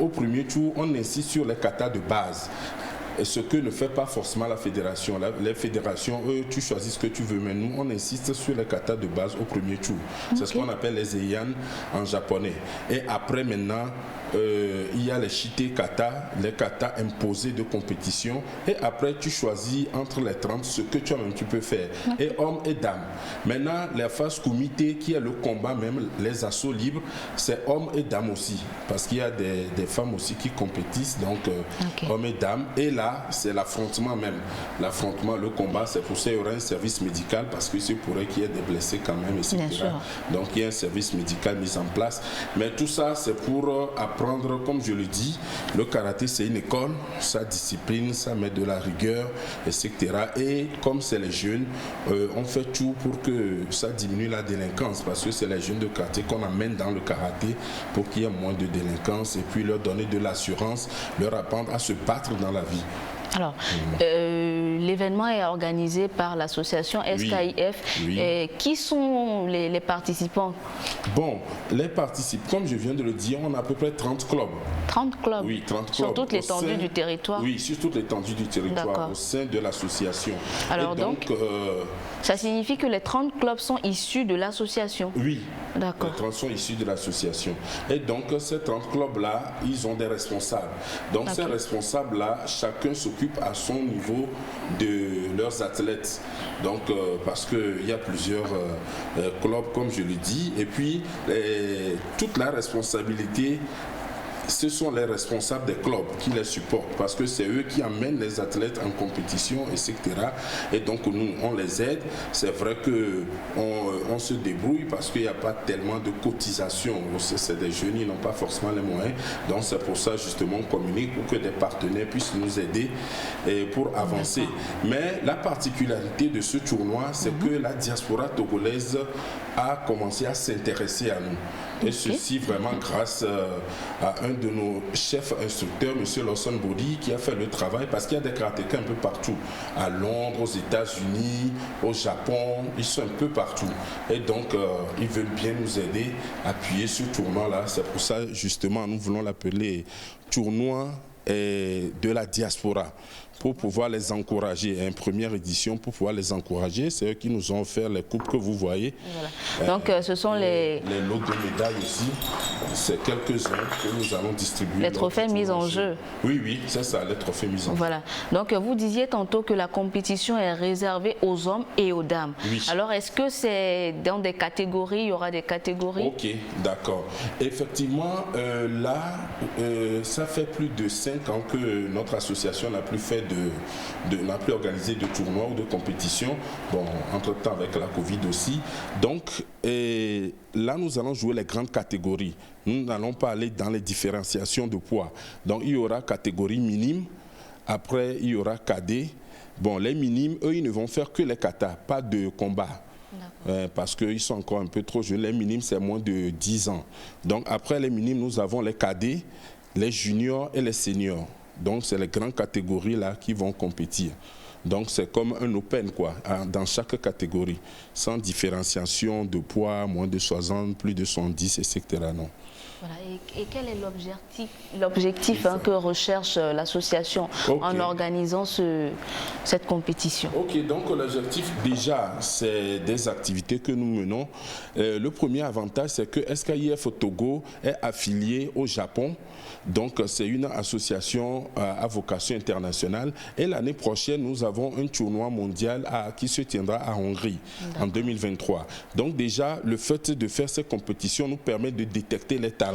au premier tour, on insiste sur les katas de base. Et ce que ne fait pas forcément la fédération. Les fédérations, eux, tu choisis ce que tu veux, mais nous, on insiste sur les katas de base au premier tour. C'est ce qu'on appelle les eian en japonais. Et après, maintenant, il y a les shite kata, les katas imposés de compétition. Et après, tu choisis entre les 30 ce que toi-même tu peux faire. Et hommes et dames. Maintenant, la phase kumite, qui est le combat même, les assauts libres, c'est hommes et dames aussi. Parce qu'il y a des femmes aussi qui compétissent, donc hommes et dames. Et la là, c'est l'affrontement même. L'affrontement, le combat, c'est pour ça qu'il y aura un service médical parce qu'il se pourrait qu'il y ait des blessés quand même, etc. Donc il y a un service médical mis en place. Mais tout ça, c'est pour apprendre, comme je le dis, le karaté, c'est une école, sa discipline, ça met de la rigueur, etc. Et comme c'est les jeunes, on fait tout pour que ça diminue la délinquance parce que c'est les jeunes de karaté qu'on amène dans le karaté pour qu'il y ait moins de délinquance et puis leur donner de l'assurance, leur apprendre à se battre dans la vie. Alors, l'événement est organisé par l'association SKIF. Oui. Et qui sont les participants? Bon, les participants, comme je viens de le dire, on a à peu près 30 clubs. 30 clubs? Oui, 30 clubs. Sur toute l'étendue du territoire? Oui, sur toute l'étendue du territoire, au sein de l'association. Alors donc ça signifie que les 30 clubs sont issus de l'association? Oui. D'accord. Les 30 sont issus de l'association. Et donc, ces 30 clubs-là, ils ont des responsables. Donc, ces responsables-là, chacun s'occupe à son niveau de leurs athlètes. Donc, parce qu'il y a plusieurs clubs, comme je le dis. Et puis, toute la responsabilité, ce sont les responsables des clubs qui les supportent parce que c'est eux qui amènent les athlètes en compétition, etc. Et donc nous, on les aide. C'est vrai qu'on se débrouille parce qu'il n'y a pas tellement de cotisation. C'est des jeunes, ils n'ont pas forcément les moyens. Donc c'est pour ça justement qu'on communique pour que des partenaires puissent nous aider et pour avancer. Mais la particularité de ce tournoi, c'est que la diaspora togolaise a commencé à s'intéresser à nous. Et ceci vraiment grâce à un de nos chefs instructeurs, M. Lawson Body, qui a fait le travail parce qu'il y a des karatékas un peu partout. À Londres, aux États-Unis, au Japon, ils sont un peu partout. Et donc, ils veulent bien nous aider à appuyer ce tournoi-là. C'est pour ça, justement, nous voulons l'appeler tournoi de la diaspora, pour pouvoir les encourager. Une première édition pour pouvoir les encourager. C'est eux qui nous ont offert les coupes que vous voyez. Voilà. Donc ce sont les lots de médailles aussi. C'est quelques-uns que nous allons distribuer. Les trophées mis en jeu. Oui, oui, c'est ça, les trophées mis en jeu. Voilà. Donc vous disiez tantôt que la compétition est réservée aux hommes et aux dames. Oui. Alors est-ce que c'est dans des catégories, il y aura des catégories? Ok, d'accord. Effectivement, là, ça fait plus de 5 ans que notre association n'a plus fait n'a plus organisé de tournois ou de compétition. Bon, entre-temps avec la Covid aussi. Donc, là, nous allons jouer les grandes catégories. Nous n'allons pas aller dans les différenciations de poids. Donc, il y aura catégorie minime. Après, il y aura cadet. Bon, les minimes, eux, ils ne vont faire que les katas, pas de combat. Parce qu'ils sont encore un peu trop jeunes. Les minimes, c'est moins de 10 ans. Donc, après les minimes, nous avons les cadets, les juniors et les seniors. Donc, c'est les grandes catégories là qui vont compétir. Donc, c'est comme un open, quoi, dans chaque catégorie, sans différenciation de poids, moins de 60, plus de 70, etc. Non. Voilà. Et quel est l'objectif que recherche l'association en organisant cette compétition? Ok, donc l'objectif déjà, c'est des activités que nous menons. Le premier avantage, c'est que SKIF Togo est affilié au Japon. Donc, c'est une association à vocation internationale. Et l'année prochaine, nous avons un tournoi mondial qui se tiendra à Hongrie en 2023. Donc, déjà, le fait de faire ces compétitions nous permet de détecter les talents.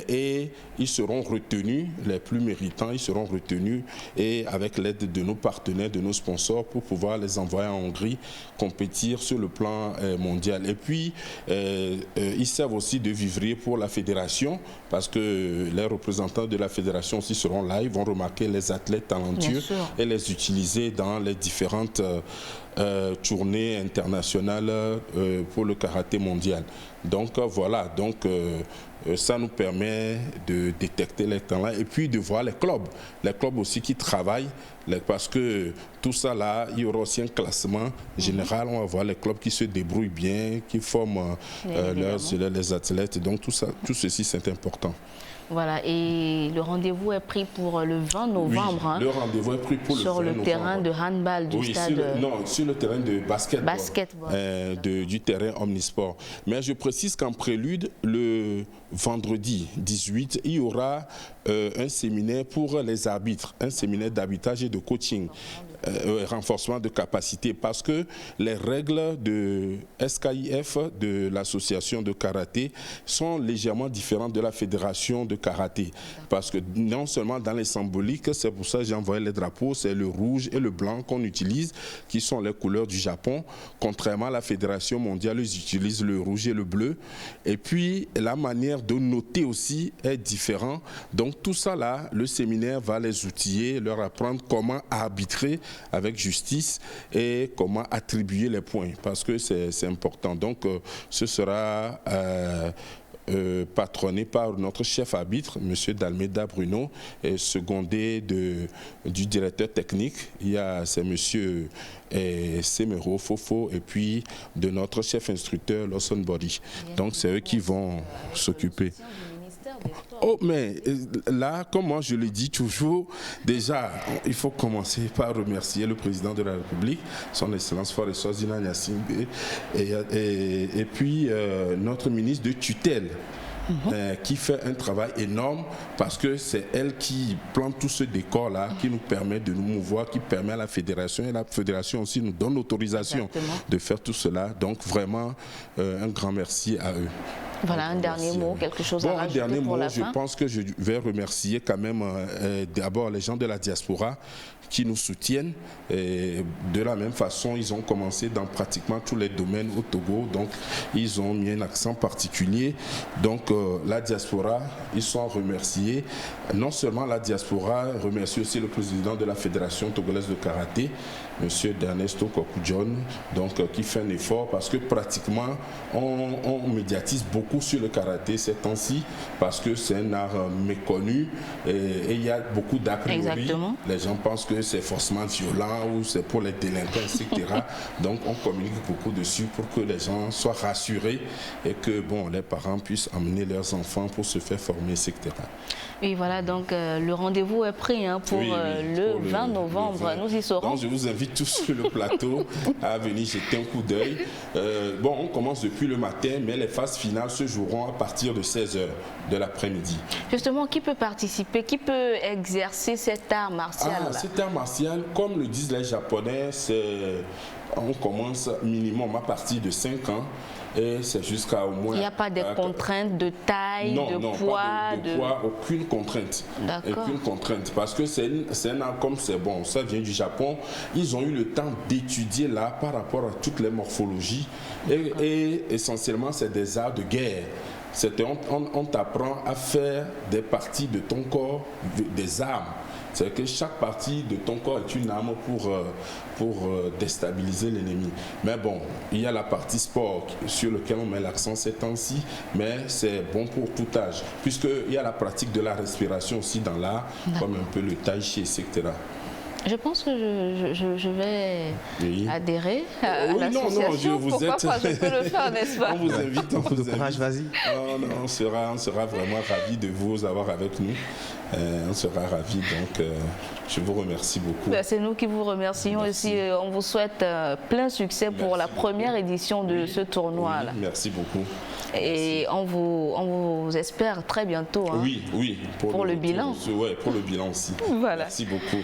Et ils seront retenus, les plus méritants, ils seront retenus et avec l'aide de nos partenaires, de nos sponsors pour pouvoir les envoyer en Hongrie compétir sur le plan mondial. Et puis, ils servent aussi de vivrier pour la fédération parce que les représentants de la fédération aussi seront là, ils vont remarquer les athlètes talentueux et les utiliser dans les différentes tournées internationales pour le karaté mondial. Donc voilà, donc ça nous permet de détecter les talents et puis de voir les clubs aussi qui travaillent, parce que tout ça là, il y aura aussi un classement général, on va voir les clubs qui se débrouillent bien, qui forment les athlètes, donc tout ceci c'est important. Voilà, et le rendez-vous est pris pour le 20 novembre. Oui, le rendez-vous est pris pour le 20 novembre. Sur le terrain de handball du stade. Sur le terrain de basketball. Du terrain Omnisport. Mais je précise qu'en prélude, le vendredi 18, il y aura un séminaire pour les arbitres, un séminaire d'arbitrage et de coaching. renforcement de capacité, parce que les règles de SKIF, de l'association de karaté, sont légèrement différentes de la fédération de karaté. Parce que non seulement dans les symboliques, c'est pour ça que j'ai envoyé les drapeaux, c'est le rouge et le blanc qu'on utilise, qui sont les couleurs du Japon. Contrairement à la fédération mondiale, ils utilisent le rouge et le bleu. Et puis, la manière de noter aussi est différente. Donc, tout ça là, le séminaire va les outiller, leur apprendre comment arbitrer avec justice et comment attribuer les points, parce que c'est important. Donc, ce sera patronné par notre chef arbitre, M. Dalmeda Bruno, et secondé du directeur technique. C'est M. Semero Fofo, et puis de notre chef instructeur, Lawson Body. Donc, c'est eux qui vont s'occuper. Oh, mais là, comme moi je le dis toujours, déjà, il faut commencer par remercier le président de la République, son Excellence Faure Eswazina Gnassingbé, et puis notre ministre de tutelle, qui fait un travail énorme, parce que c'est elle qui plante tout ce décor-là, qui nous permet de nous mouvoir, qui permet à la fédération, et la fédération aussi nous donne l'autorisation de faire tout cela. Donc vraiment, un grand merci à eux. Voilà, un dernier mot, quelque chose à rajouter pour la fin. Un dernier mot, je pense que je vais remercier quand même d'abord les gens de la diaspora qui nous soutiennent. Et de la même façon, ils ont commencé dans pratiquement tous les domaines au Togo, donc ils ont mis un accent particulier. Donc la diaspora, ils sont remerciés. Non seulement la diaspora, remercie aussi le président de la Fédération togolaise de karaté, M. Ernesto Kokudjon, donc qui fait un effort, parce que pratiquement on médiatise beaucoup sur le karaté ces temps-ci, parce que c'est un art méconnu et il y a beaucoup d'a priori. Les gens pensent que c'est forcément violent ou c'est pour les délinquants, etc. Donc on communique beaucoup dessus pour que les gens soient rassurés et que les parents puissent amener leurs enfants pour se faire former, etc. Et voilà, donc le rendez-vous est pris pour le 20 novembre. Nous y serons. Donc je vous invite tous sur le plateau à venir jeter un coup d'œil. On commence depuis le matin, mais les phases finales se joueront à partir de 16h de l'après-midi. Justement, qui peut participer, qui peut exercer cet art martial? Cet art martial, comme le disent les Japonais, on commence minimum à partir de 5 ans. Et c'est jusqu'à au moins... Il n'y a pas de contraintes de taille, de poids? Non, pas de poids, aucune contrainte. Aucune contrainte, parce que c'est un art comme c'est bon, ça vient du Japon. Ils ont eu le temps d'étudier là par rapport à toutes les morphologies. Et essentiellement, c'est des arts de guerre. On t'apprend à faire des parties de ton corps, des armes. C'est que chaque partie de ton corps est une arme pour déstabiliser l'ennemi. Mais il y a la partie sport sur laquelle on met l'accent ces temps-ci, mais c'est bon pour tout âge, puisqu'il y a la pratique de la respiration aussi dans l'art, comme un peu le tai chi, etc. Je pense que je vais adhérer à l'association. Pourquoi pas, je peux le faire, n'est-ce pas? On vous invite, vas-y. On sera vraiment ravis de vous avoir avec nous. On sera ravis, donc je vous remercie beaucoup. C'est nous qui vous remercions aussi. On vous souhaite plein succès pour la première édition de ce tournoi-là. Merci beaucoup. Et on vous espère très bientôt. Oui. Pour le bilan. Pour le bilan aussi. Voilà. Merci beaucoup.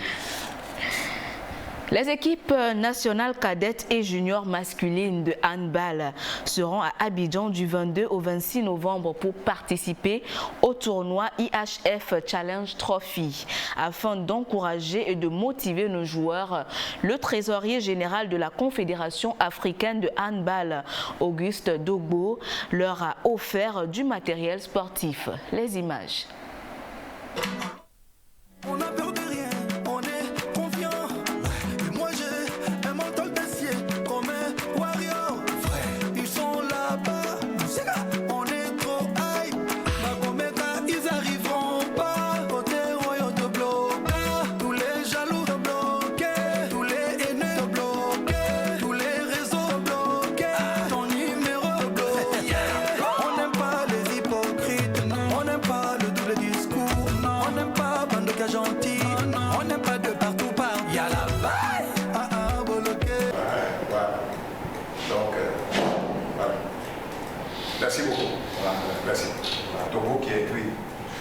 Les équipes nationales cadettes et juniors masculines de handball seront à Abidjan du 22 au 26 novembre pour participer au tournoi IHF Challenge Trophy. Afin d'encourager et de motiver nos joueurs, le trésorier général de la Confédération africaine de handball, Auguste Dogbo, leur a offert du matériel sportif. Les images. Merci beaucoup. Merci. Togo qui est écrit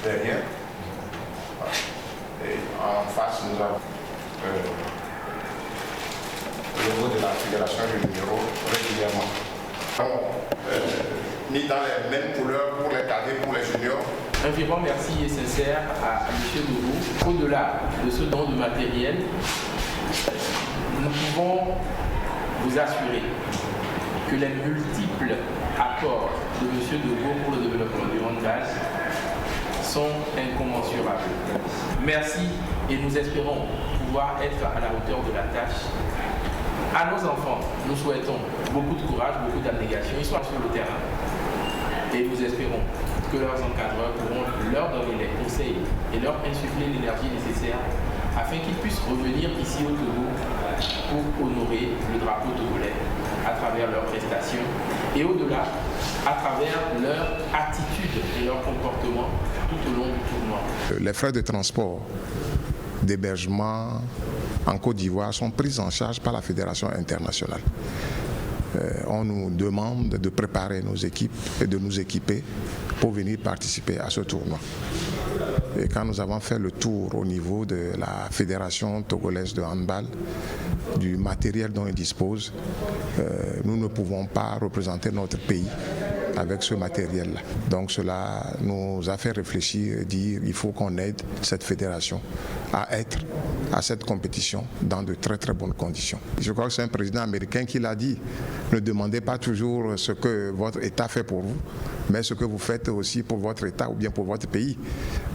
derrière. Et en face, nous avons niveau de la fédération junior régulièrement. Mis dans les mêmes couleurs pour les cadets, pour les juniors. Un vivant merci et sincère à M. Dogo. Au-delà de ce don de matériel, nous pouvons vous assurer que les multiples apports de M. Dogo pour le développement du handball sont incommensurables. Merci et nous espérons pouvoir être à la hauteur de la tâche. À nos enfants, nous souhaitons beaucoup de courage, beaucoup d'abnégation. Ils sont sur le terrain et nous espérons que leurs encadreurs pourront leur donner les conseils et leur insuffler l'énergie nécessaire afin qu'ils puissent revenir ici au Togo pour honorer le drapeau togolais à travers leurs prestations et au-delà, à travers leur attitude et leur comportement tout au long du tournoi. Les frais de transport, d'hébergement en Côte d'Ivoire sont pris en charge par la Fédération internationale. On nous demande de préparer nos équipes et de nous équiper pour venir participer à ce tournoi. Et quand nous avons fait le tour au niveau de la Fédération togolaise de handball, du matériel dont ils disposent, nous ne pouvons pas représenter notre pays avec ce matériel-là. Donc cela nous a fait réfléchir et dire qu'il faut qu'on aide cette fédération à être à cette compétition dans de très très bonnes conditions. Je crois que c'est un président américain qui l'a dit. Ne demandez pas toujours ce que votre État fait pour vous, mais ce que vous faites aussi pour votre État ou bien pour votre pays.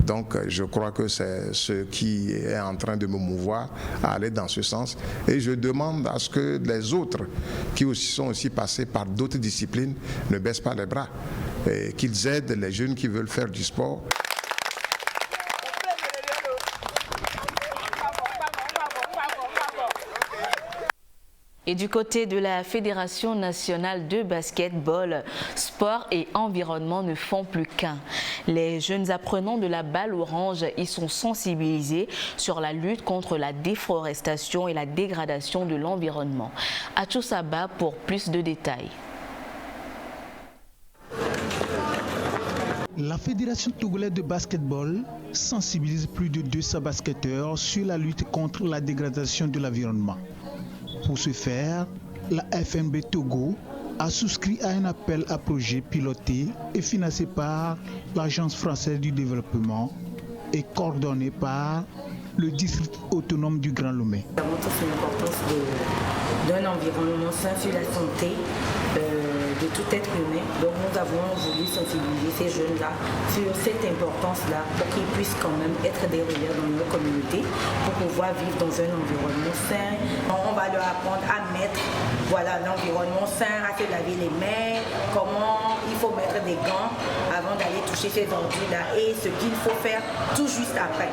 Donc je crois que c'est ce qui est en train de me mouvoir à aller dans ce sens. Et je demande à ce que les autres qui aussi sont aussi passés par d'autres disciplines ne baissent pas les bras et qu'ils aident les jeunes qui veulent faire du sport. Et du côté de la Fédération nationale de basketball, sport et environnement ne font plus qu'un. Les jeunes apprenants de la balle orange y sont sensibilisés sur la lutte contre la déforestation et la dégradation de l'environnement. Atchou Saba pour plus de détails. La Fédération togolaise de basketball sensibilise plus de 200 basketteurs sur la lutte contre la dégradation de l'environnement. Pour ce faire, la FNB Togo a souscrit à un appel à projet piloté et financé par l'Agence française du développement et coordonné par le district autonome du Grand Lomé. Ça montre l'importance d'un environnement sain sur la santé de tout être humain. Donc nous avons voulu sensibiliser ces jeunes-là sur cette importance-là pour qu'ils puissent quand même être des relais dans nos communautés pour pouvoir vivre dans un environnement sain. On va leur apprendre à mettre l'environnement sain, à se laver les mains, comment il faut mettre des gants avant d'aller toucher ces ordures-là et ce qu'il faut faire tout juste après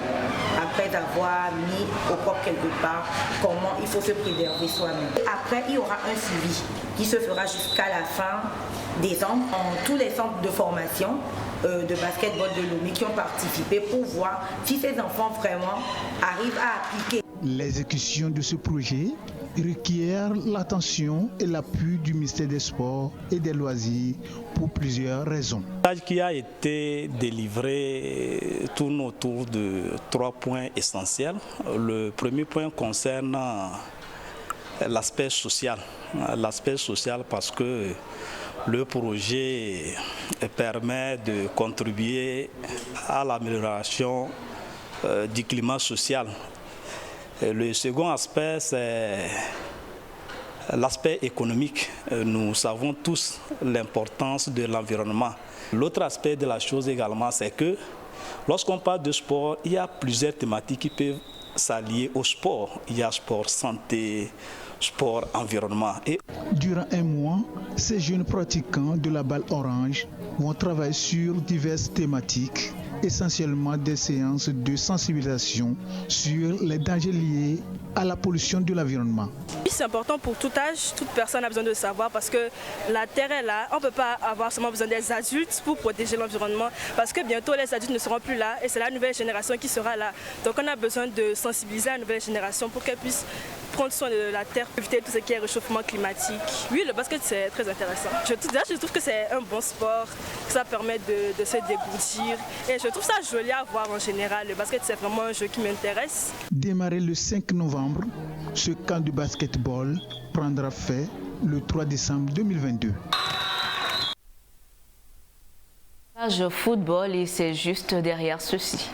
avoir mis au propre quelque part, comment il faut se préserver soi-même. Après, il y aura un suivi qui se fera jusqu'à la fin des ans dans tous les centres de formation de basketball de Lomé qui ont participé pour voir si ces enfants vraiment arrivent à appliquer. L'exécution de ce projet requiert l'attention et l'appui du ministère des Sports et des Loisirs pour plusieurs raisons. Le message qui a été délivré tourne autour de 3 points essentiels. Le premier point concerne l'aspect social. L'aspect social parce que le projet permet de contribuer à l'amélioration du climat social. Le second aspect, c'est l'aspect économique. Nous savons tous l'importance de l'environnement. L'autre aspect de la chose également, c'est que lorsqu'on parle de sport, il y a plusieurs thématiques qui peuvent s'allier au sport. Il y a sport santé, sport environnement. Durant un mois, ces jeunes pratiquants de la balle orange vont travailler sur diverses thématiques, essentiellement des séances de sensibilisation sur les dangers liés à la pollution de l'environnement. C'est important pour tout âge, toute personne a besoin de savoir parce que la terre est là, on ne peut pas avoir seulement besoin des adultes pour protéger l'environnement parce que bientôt les adultes ne seront plus là et c'est la nouvelle génération qui sera là. Donc on a besoin de sensibiliser la nouvelle génération pour qu'elle puisse prendre soin de la terre, éviter tout ce qui est réchauffement climatique. Oui, le basket c'est très intéressant. Je trouve que c'est un bon sport, que ça permet de se dégourdir et je trouve ça joli à voir en général. Le basket c'est vraiment un jeu qui m'intéresse. Démarré le 5 novembre, ce camp de basketball prendra fin le 3 décembre 2022. Page football et c'est juste derrière ceci.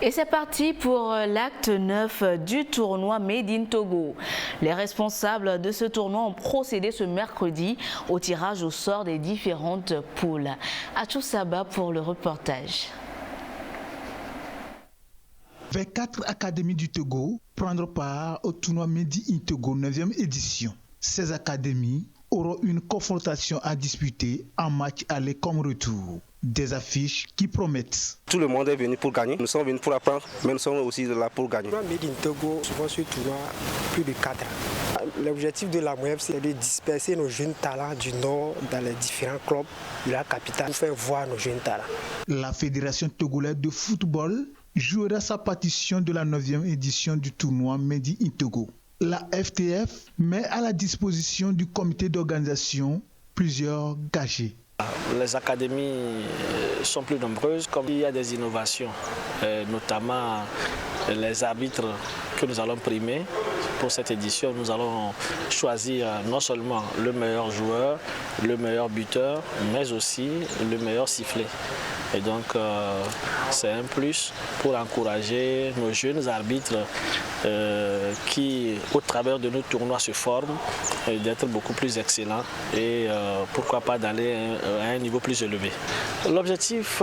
Et c'est parti pour l'acte 9 du tournoi Made in Togo. Les responsables de ce tournoi ont procédé ce mercredi au tirage au sort des différentes poules. Atou Saba pour le reportage. 24 académies du Togo prendront part au tournoi Made in Togo 9e édition. Ces académies auront une confrontation à disputer en match aller comme retour. Des affiches qui promettent. Tout le monde est venu pour gagner. Nous sommes venus pour apprendre, mais nous sommes aussi là pour gagner. Made in Togo, souvent ce tournoi, plus de 4 ans. L'objectif de la MOEF, c'est de disperser nos jeunes talents du Nord dans les différents clubs de la capitale pour faire voir nos jeunes talents. La Fédération togolaise de football jouera sa partition de la 9e édition du tournoi Made in Togo. La FTF met à la disposition du comité d'organisation plusieurs gagés. Les académies sont plus nombreuses, comme il y a des innovations, notamment les arbitres que nous allons primer. Pour cette édition, nous allons choisir non seulement le meilleur joueur, le meilleur buteur, mais aussi le meilleur sifflet. Et donc, c'est un plus pour encourager nos jeunes arbitres qui, au travers de nos tournois, se forment et d'être beaucoup plus excellents et pourquoi pas d'aller à un niveau plus élevé. L'objectif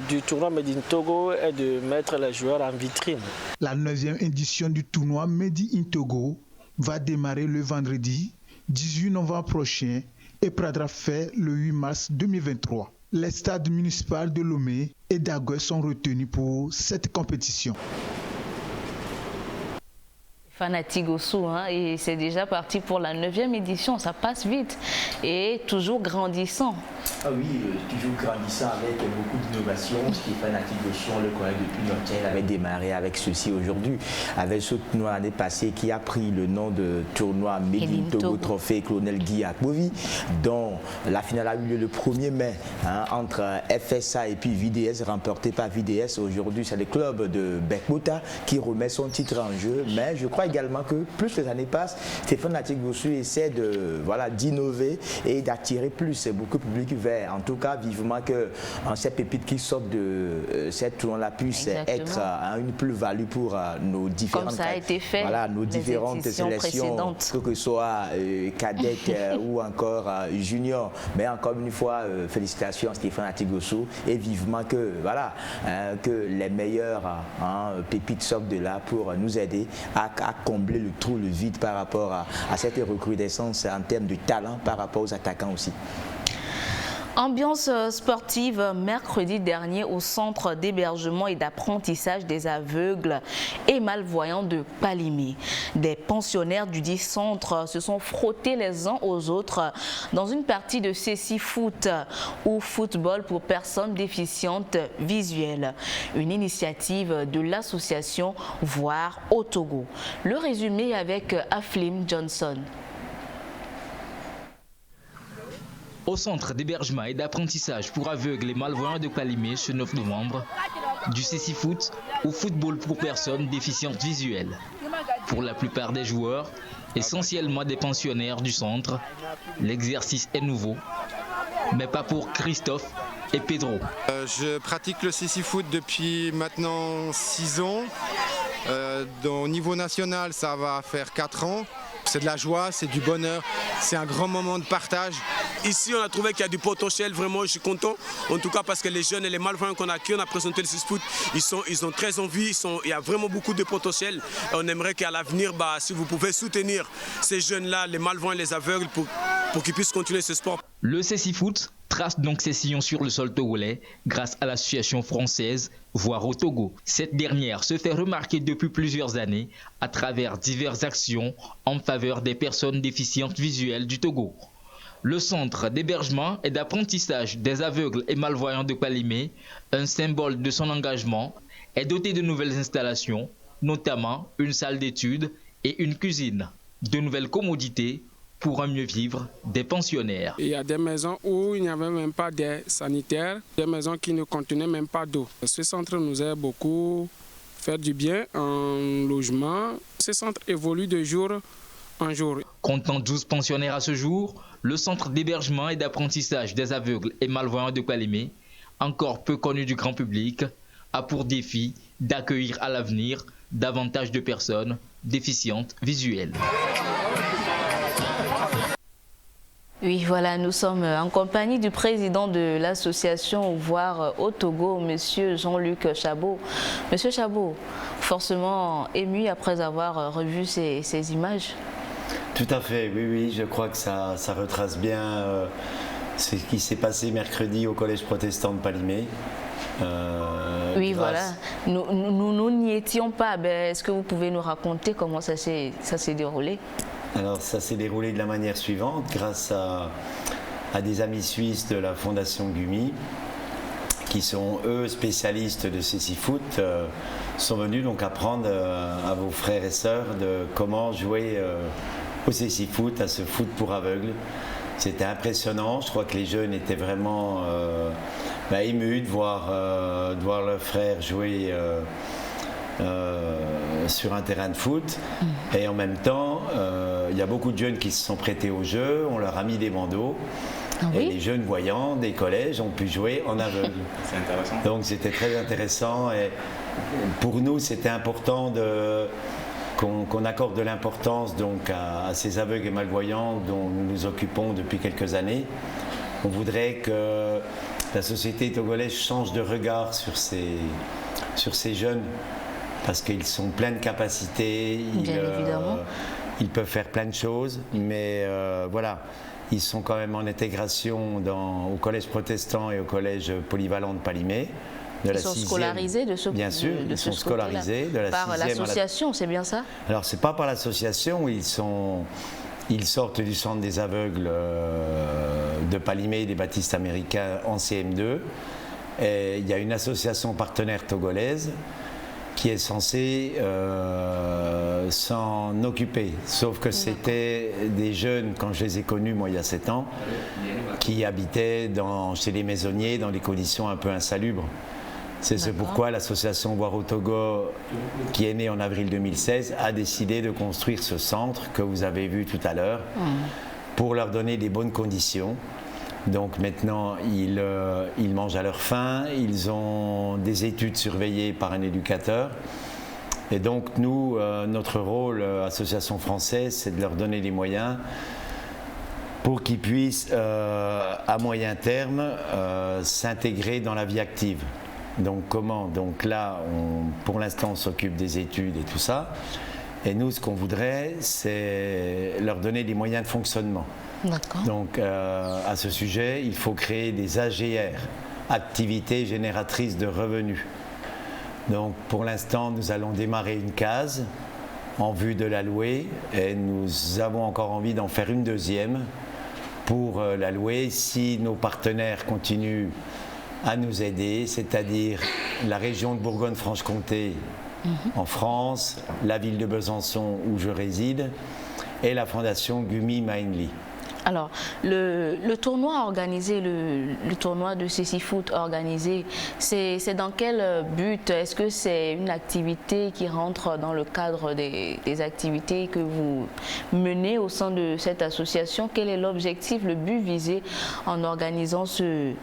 du tournoi Made in Togo est de mettre les joueurs en vitrine. La 9e édition du tournoi Made in Togo va démarrer le vendredi 18 novembre prochain et prendra fin le 8 mars 2023. Les stades municipaux de Lomé et d'Agué sont retenus pour cette compétition. Fanatique Gossou, et c'est déjà parti pour la 9e édition, ça passe vite et toujours grandissant. Ah oui, toujours grandissant avec beaucoup d'innovations. Ce qui est Fanatique Gossou, on le connaît depuis longtemps. Il avait démarré avec ceci aujourd'hui, avec ce tournoi l'année passée qui a pris le nom de tournoi Made in Togo Trophée Colonel Guy Akbovi, dont la finale a eu lieu le 1er mai entre FSA et puis VDS, remporté par VDS. Aujourd'hui, c'est le club de Bekmota qui remet son titre en jeu, mais je crois également que plus les années passent, Fanatique Gossou essaie d'innover et d'attirer plus beaucoup de public vers. En tout cas, vivement que ces pépites qui sortent de cette tournoi-là puissent être une plus-value pour nos différentes, comme ça a été fait, nos différentes sélections, que ce soit cadettes ou encore junior. Mais encore une fois, félicitations à Fanatique Gossou et vivement que que les meilleurs pépites sortent de là pour nous aider à combler le trou, le vide par rapport à cette recrudescence en termes de talent par rapport aux attaquants aussi. Ambiance sportive mercredi dernier au centre d'hébergement et d'apprentissage des aveugles et malvoyants de Palimé. Des pensionnaires du dit centre se sont frottés les uns aux autres dans une partie de Cécifoot ou football pour personnes déficientes visuelles. Une initiative de l'association Voir au Togo. Le résumé avec Aflim Johnson. Au centre d'hébergement et d'apprentissage pour aveugles et malvoyants de Palimé ce 9 novembre, du Cécifoot ou football pour personnes déficientes visuelles. Pour la plupart des joueurs, essentiellement des pensionnaires du centre, l'exercice est nouveau, mais pas pour Christophe et Pedro. Je pratique le Cécifoot depuis maintenant 6 ans. Au niveau national, ça va faire 4 ans. C'est de la joie, c'est du bonheur, c'est un grand moment de partage. Ici, on a trouvé qu'il y a du potentiel, vraiment, je suis content. En tout cas, parce que les jeunes et les malvoyants qu'on a acquis, on a présenté le 6 foot, ils ont très envie, il y a vraiment beaucoup de potentiel. Et on aimerait qu'à l'avenir, si vous pouvez soutenir ces jeunes-là, les malvoyants et les aveugles, pour qu'ils puissent continuer ce sport. Le CC Foot trace donc ses sillons sur le sol togolais grâce à l'association française Voir au Togo. Cette dernière se fait remarquer depuis plusieurs années à travers diverses actions en faveur des personnes déficientes visuelles du Togo. Le centre d'hébergement et d'apprentissage des aveugles et malvoyants de Palimé, un symbole de son engagement, est doté de nouvelles installations, notamment une salle d'études et une cuisine. De nouvelles commodités pour un mieux vivre des pensionnaires. Il y a des maisons où il n'y avait même pas d'air sanitaire, des maisons qui ne contenaient même pas d'eau. Ce centre nous aide beaucoup à faire du bien en logement. Ce centre évolue de jour en jour. Comptant 12 pensionnaires à ce jour, le centre d'hébergement et d'apprentissage des aveugles et malvoyants de Palimé, encore peu connu du grand public, a pour défi d'accueillir à l'avenir davantage de personnes déficientes visuelles. Oui, voilà, nous sommes en compagnie du président de l'association Voir au Togo, Monsieur Jean-Luc Chabot. Monsieur Chabot, forcément ému après avoir revu ces images. Tout à fait, oui, je crois que ça retrace bien ce qui s'est passé mercredi au Collège protestant de Palimé. Oui, voilà, nous n'y étions pas. Est-ce que vous pouvez nous raconter comment ça s'est déroulé ? Alors ça s'est déroulé de la manière suivante, grâce à des amis suisses de la Fondation Gumi, qui sont eux spécialistes de CC Foot, sont venus donc apprendre à vos frères et sœurs de comment jouer au CC Foot, à ce foot pour aveugles. C'était impressionnant, je crois que les jeunes étaient vraiment émus de voir leurs frères jouer sur un terrain de foot. Et en même temps, il y a beaucoup de jeunes qui se sont prêtés au jeu, on leur a mis des bandeaux. Et les jeunes voyants des collèges ont pu jouer en aveugle. C'est intéressant. Donc c'était très intéressant et pour nous c'était important qu'on accorde de l'importance donc à ces aveugles et malvoyants dont nous nous occupons depuis quelques années. On voudrait que la société togolaise change de regard sur ces jeunes parce qu'ils sont pleins de capacités, ils peuvent faire plein de choses, mais voilà, ils sont quand même en intégration au collège protestant et au collège polyvalent de Palimé. Ils sont scolarisés de ce Bien sûr, ils sont scolarisés de la 6e par l'association, c'est bien ça? Alors c'est pas par l'association, ils sortent du centre des aveugles de Palimé, des baptistes américains en CM2. Et il y a une association partenaire togolaise qui est censée s'en occuper. Sauf que c'était des jeunes, quand je les ai connus, moi il y a 7 ans, qui habitaient chez les maisonniers dans des conditions un peu insalubres. C'est pourquoi l'association Voir au Togo, qui est née en avril 2016, a décidé de construire ce centre que vous avez vu tout à l'heure pour leur donner des bonnes conditions. Donc maintenant, ils mangent à leur faim, ils ont des études surveillées par un éducateur. Et donc nous, notre rôle, association française, c'est de leur donner les moyens pour qu'ils puissent, à moyen terme, s'intégrer dans la vie active. Donc comment? Donc là, pour l'instant, on s'occupe des études et tout ça. Et nous, ce qu'on voudrait, c'est leur donner des moyens de fonctionnement. Donc à ce sujet, il faut créer des AGR, activités génératrices de revenus. Donc pour l'instant, nous allons démarrer une case en vue de la louer et nous avons encore envie d'en faire une deuxième pour la louer si nos partenaires continuent à nous aider, c'est-à-dire la région de Bourgogne-Franche-Comté en France, la ville de Besançon où je réside et la fondation Gumi Mainli. Alors, le tournoi organisé, le tournoi de CC Foot organisé, c'est dans quel but? Est-ce que c'est une activité qui rentre dans le cadre des activités que vous menez au sein de cette association? Quel est l'objectif, le but visé en organisant ce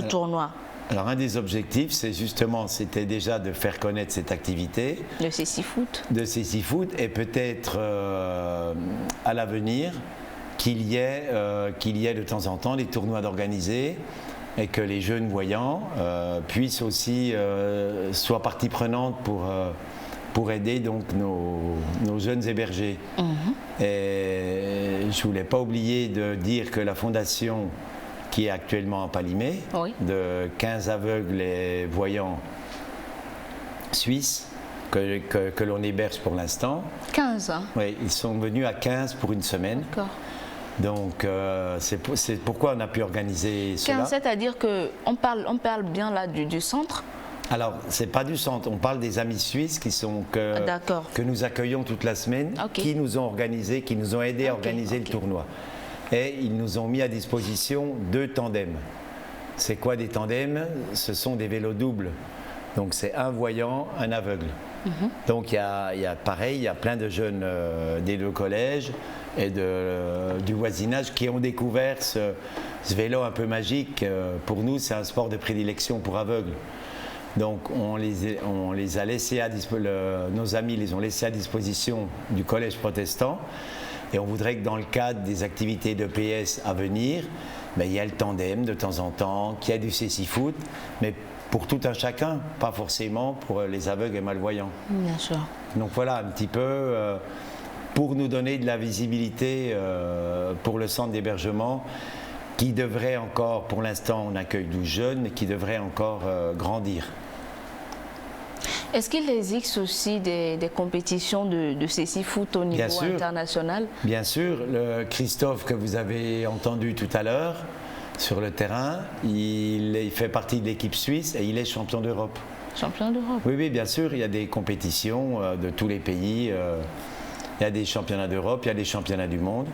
tournoi? Alors un des objectifs, c'était déjà de faire connaître cette activité. De Cécifoot. De Cécifoot et peut-être à l'avenir qu'il y ait de temps en temps des tournois d'organiser et que les jeunes voyants puissent aussi soient partie prenante pour aider donc nos jeunes hébergés. Et je ne voulais pas oublier de dire que la fondation qui est actuellement à Palimé, de 15 aveugles et voyants suisses que l'on héberge pour l'instant. 15 hein. Oui, ils sont venus à 15 pour une semaine. D'accord. Donc c'est pourquoi on a pu organiser cela. 15, c'est-à-dire qu'on parle bien là du centre? Alors, c'est pas du centre, on parle des amis suisses que nous accueillons toute la semaine, qui nous ont organisé, qui nous ont aidés à organiser le tournoi. Et ils nous ont mis à disposition 2 tandems. C'est quoi des tandems? Ce sont des vélos doubles. Donc c'est un voyant, un aveugle. Donc il y a plein de jeunes des 2 collèges et du voisinage qui ont découvert ce vélo un peu magique. Pour nous, c'est un sport de prédilection pour aveugles. Donc on les a laissés nos amis les ont laissés à disposition du collège protestant. Et on voudrait que dans le cadre des activités d'EPS à venir, il y a le tandem de temps en temps, qu'il y a du Cécifoot, mais pour tout un chacun, pas forcément pour les aveugles et malvoyants. Bien sûr. Donc voilà un petit peu pour nous donner de la visibilité pour le centre d'hébergement qui devrait encore, pour l'instant on accueille 12 jeunes, mais qui devrait encore grandir. Est-ce qu'il existe aussi des compétitions de Cécifoot au niveau international? Bien sûr. Christophe que vous avez entendu tout à l'heure sur le terrain, il fait partie de l'équipe suisse et il est champion d'Europe. Champion d'Europe? Oui, bien sûr. Il y a des compétitions de tous les pays. Il y a des championnats d'Europe, il y a des championnats du monde.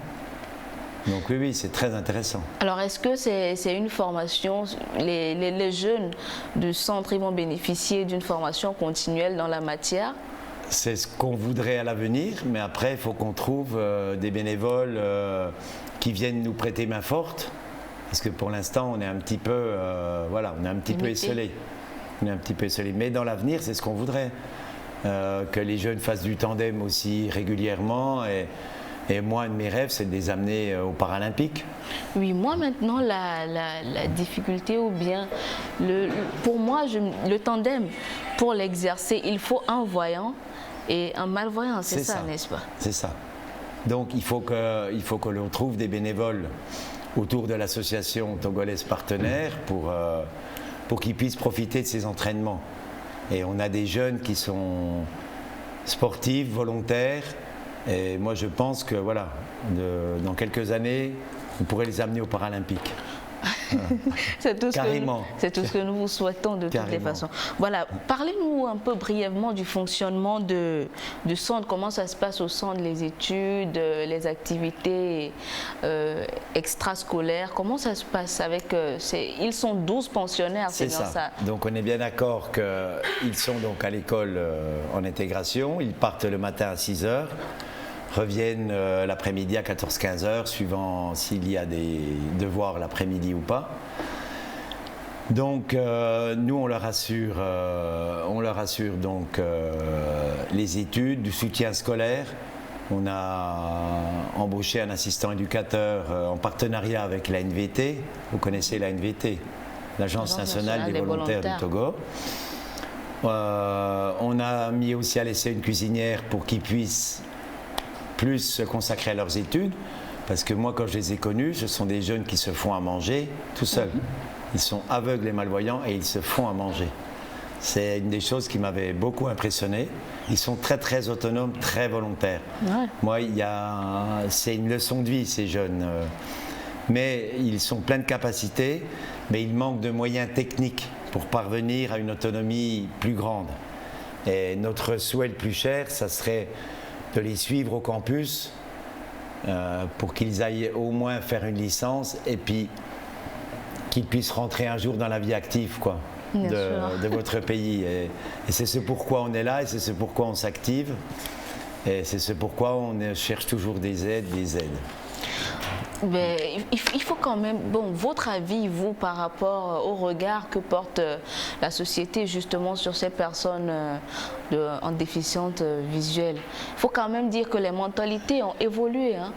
Donc oui, c'est très intéressant. Alors est-ce que c'est une formation, les jeunes du centre ils vont bénéficier d'une formation continuelle dans la matière? C'est ce qu'on voudrait à l'avenir, mais après il faut qu'on trouve des bénévoles qui viennent nous prêter main forte, parce que pour l'instant on est un petit peu, esselés. On est un petit peu esselés, mais dans l'avenir c'est ce qu'on voudrait, que les jeunes fassent du tandem aussi régulièrement. Et moi, un de mes rêves, c'est de les amener aux Paralympiques. Oui, moi maintenant, la difficulté ou bien, pour moi, le tandem, pour l'exercer, il faut un voyant et un malvoyant, c'est ça, n'est-ce pas? C'est ça. Donc il faut que l'on trouve des bénévoles autour de l'association togolaise partenaire pour qu'ils puissent profiter de ces entraînements. Et on a des jeunes qui sont sportifs, volontaires. Et moi, je pense que dans quelques années, on pourrait les amener aux Paralympiques. C'est tout ce que nous vous souhaitons de toutes les façons. Voilà, parlez-nous un peu brièvement du fonctionnement du centre. Comment ça se passe au centre, les études, les activités extrascolaires. Comment ça se passe avec... ils sont 12 pensionnaires, c'est bien ça. Donc on est bien d'accord qu'ils sont donc à l'école en intégration. Ils partent le matin à 6 h. Reviennent l'après-midi à 14-15 h, suivant s'il y a des devoirs l'après-midi ou pas. Donc nous on leur assure donc les études, du soutien scolaire. On a embauché un assistant éducateur en partenariat avec la NVT. Vous connaissez la NVT, l'Agence nationale des volontaires du Togo. On a mis aussi à l'essai une cuisinière pour qu'ils puissent plus se consacrer à leurs études, parce que moi quand je les ai connus, ce sont des jeunes qui se font à manger tout seuls. Ils sont aveugles et malvoyants et ils se font à manger. C'est une des choses qui m'avait beaucoup impressionné. Ils sont très très autonomes, très volontaires. Ouais. Moi, c'est une leçon de vie ces jeunes. Mais ils sont pleins de capacités, mais ils manquent de moyens techniques pour parvenir à une autonomie plus grande. Et notre souhait le plus cher, ça serait de les suivre au campus pour qu'ils aillent au moins faire une licence et puis qu'ils puissent rentrer un jour dans la vie active de votre pays. Et c'est ce pourquoi on est là et c'est ce pourquoi on s'active et c'est ce pourquoi on cherche toujours des aides. Ben, il faut quand même, bon, votre avis, vous, par rapport au regard que porte la société justement sur ces personnes en déficience visuelle. Il faut quand même dire que les mentalités ont évolué. Hein.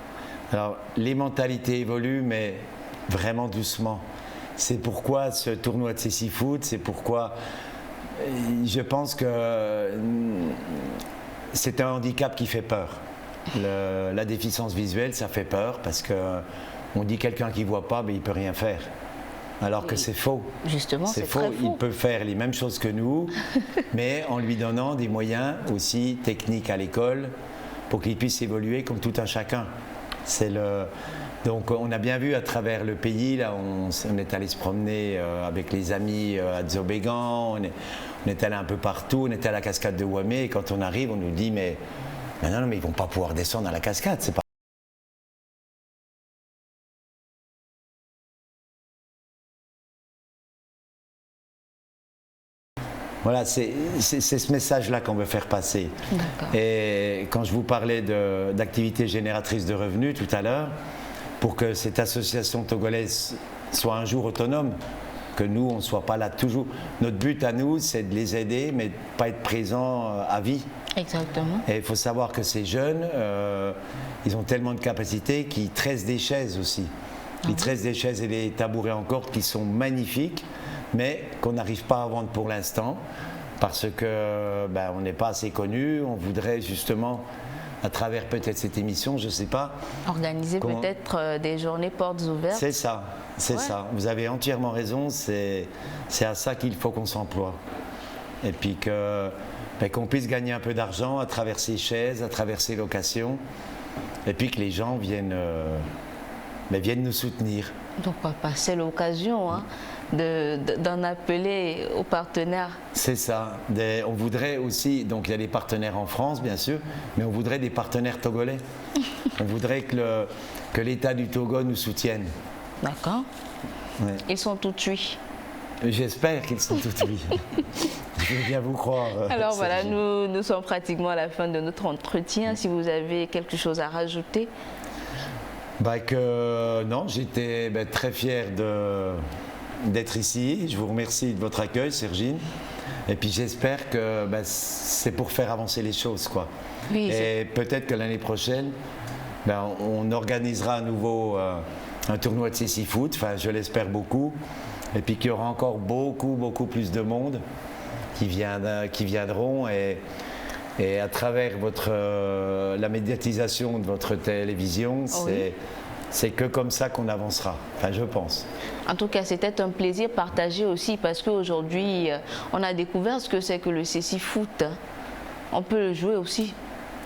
Alors, les mentalités évoluent, mais vraiment doucement. C'est pourquoi ce tournoi de Cécifoot, c'est pourquoi je pense que c'est un handicap qui fait peur. La déficience visuelle, ça fait peur parce qu'on dit quelqu'un qui ne voit pas, mais il ne peut rien faire. Alors que c'est faux. Justement, c'est faux. Très faux. Il peut faire les mêmes choses que nous, mais en lui donnant des moyens aussi techniques à l'école pour qu'il puisse évoluer comme tout un chacun. Donc on a bien vu à travers le pays, là, on est allé se promener avec les amis à Dzobégan, on est allé un peu partout, on était à la cascade de Wamé, et quand on arrive, on nous dit mais non, mais ils ne vont pas pouvoir descendre à la cascade, c'est pas. Voilà, c'est ce message-là qu'on veut faire passer. Et quand je vous parlais d'activités génératrices de revenus tout à l'heure, pour que cette association togolaise soit un jour autonome, que nous, on ne soit pas là toujours. Notre but à nous, c'est de les aider, mais de ne pas être présent à vie. Exactement. Et il faut savoir que ces jeunes, ils ont tellement de capacités qu'ils tressent des chaises aussi. Ils tressent des chaises et des tabourets en corde qui sont magnifiques, mais qu'on n'arrive pas à vendre pour l'instant parce que on n'est pas assez connus. On voudrait justement, à travers peut-être cette émission, je ne sais pas, organiser peut-être des journées portes ouvertes. C'est ça, c'est ça. Vous avez entièrement raison. C'est à ça qu'il faut qu'on s'emploie. Et puis qu'on puisse gagner un peu d'argent à travers ces chaises, à travers ces locations, et puis que les gens viennent nous soutenir. Donc c'est l'occasion d'en appeler aux partenaires. C'est ça. On voudrait aussi, donc il y a des partenaires en France bien sûr, mais on voudrait des partenaires togolais. On voudrait que l'État du Togo nous soutienne. D'accord. Ouais. Ils sont tout cuits. J'espère qu'ils sont tout oui. Je veux bien vous croire. Alors voilà, nous sommes pratiquement à la fin de notre entretien. Si vous avez quelque chose à rajouter. Non, j'étais très fier d'être ici. Je vous remercie de votre accueil, Sergine. Et puis j'espère que c'est pour faire avancer les choses, quoi. Oui, et peut-être que l'année prochaine, on organisera à nouveau un tournoi de Cécifoot. Enfin, je l'espère beaucoup. Et puis qu'il y aura encore beaucoup plus de monde qui viendront et à travers la médiatisation de votre télévision, c'est que comme ça qu'on avancera, enfin je pense. En tout cas, c'était un plaisir partagé aussi parce qu'aujourd'hui, on a découvert ce que c'est que le Cécifoot. On peut le jouer aussi.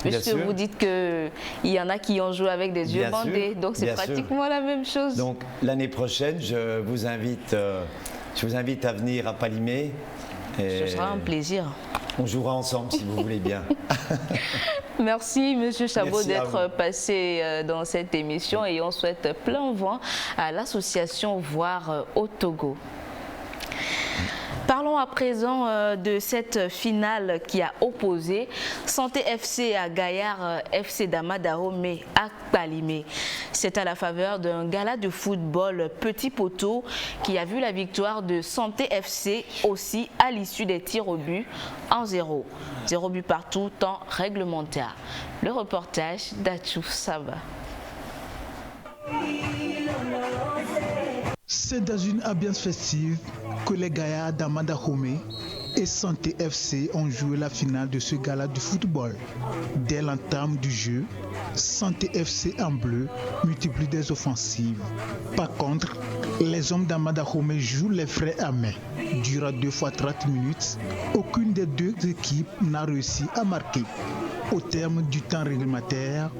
Puisque vous dites qu'il y en a qui ont joué avec des yeux bandés, donc c'est pratiquement la même chose. Donc l'année prochaine, je vous invite à venir à Palimé. Ce sera un plaisir. On jouera ensemble si vous voulez bien. Merci Monsieur Chabot d'être passé dans cette émission et on souhaite plein vent à l'association Voir au Togo. Parlons à présent de cette finale qui a opposé Santé FC à Gaillard FC d'Amadahomey à Palimé. C'est à la faveur d'un gala de football petit poteau qui a vu la victoire de Santé FC aussi à l'issue des tirs au but en 0. 0 but partout, temps réglementaire. Le reportage d'Achou Saba. C'est dans une ambiance festive que les Gaillards d'Amadahomey et Santé FC ont joué la finale de ce gala du football. Dès l'entame du jeu, Santé FC en bleu multiplie des offensives. Par contre, les hommes d'Amadahomey jouent les frais à main. Durant 2 fois 30 minutes, aucune des deux équipes n'a réussi à marquer. Au terme du temps réglementaire,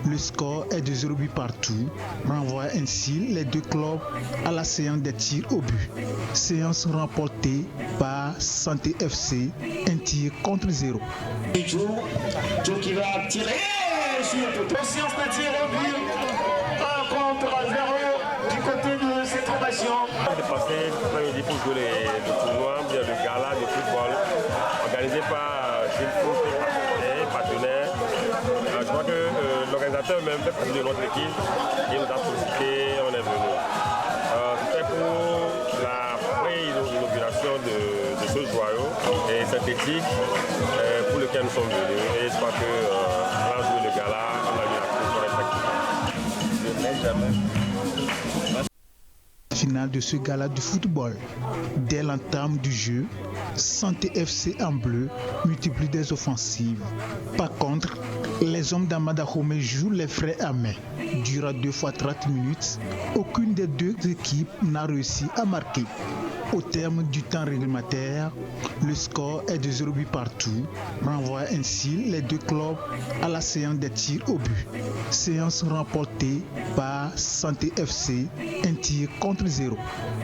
le score est de 0 but partout, renvoie ainsi les deux clubs à la séance des tirs au but. Séance remportée par Santé FC, un tir contre 0. Joe qui va tirer sur le poteau. Séance de tir au but, 1 contre 0 du côté de cette formation. C'est passé le premier défi de le tournoi, bien le gala de football organisé par Cécifoot et partenaires crois que l'organisateur même fait partie de notre équipe. Il nous a sollicité, on est venu. C'était pour la pré-inauguration de ce joyau et synthétique pour lequel nous sommes venus. Et je crois que on a joué le gala, on a eu la coupe pour être actif. Je n'ai jamais. Finale de ce gala du football. Dès l'entame du jeu, Santé FC en bleu multiplie des offensives. Par contre, les hommes d'Amada Homé jouent les frais à main. Durant 2 fois 30 minutes, aucune des deux équipes n'a réussi à marquer. Au terme du temps réglementaire, le score est de 0 but partout, renvoie ainsi les deux clubs à la séance des tirs au but. Séance remportée par Santé FC, un tir contre 0.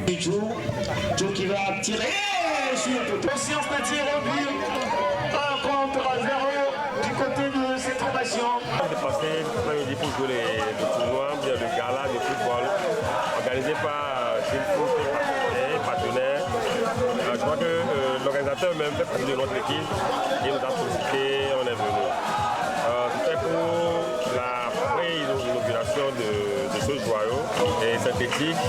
Joe qui va tirer sur le séance de tir au but, 1 contre 0 du côté de cette formation. J'ai passé l'après-midi pour jouer le tournoi, bien le gala de football organisé par Gilles Foot et partenaires. Je crois que l'organisateur même fait partie de notre équipe. Il nous a sollicité, on est venu. C'était pour la pré-inauguration de ce joyau et synthétique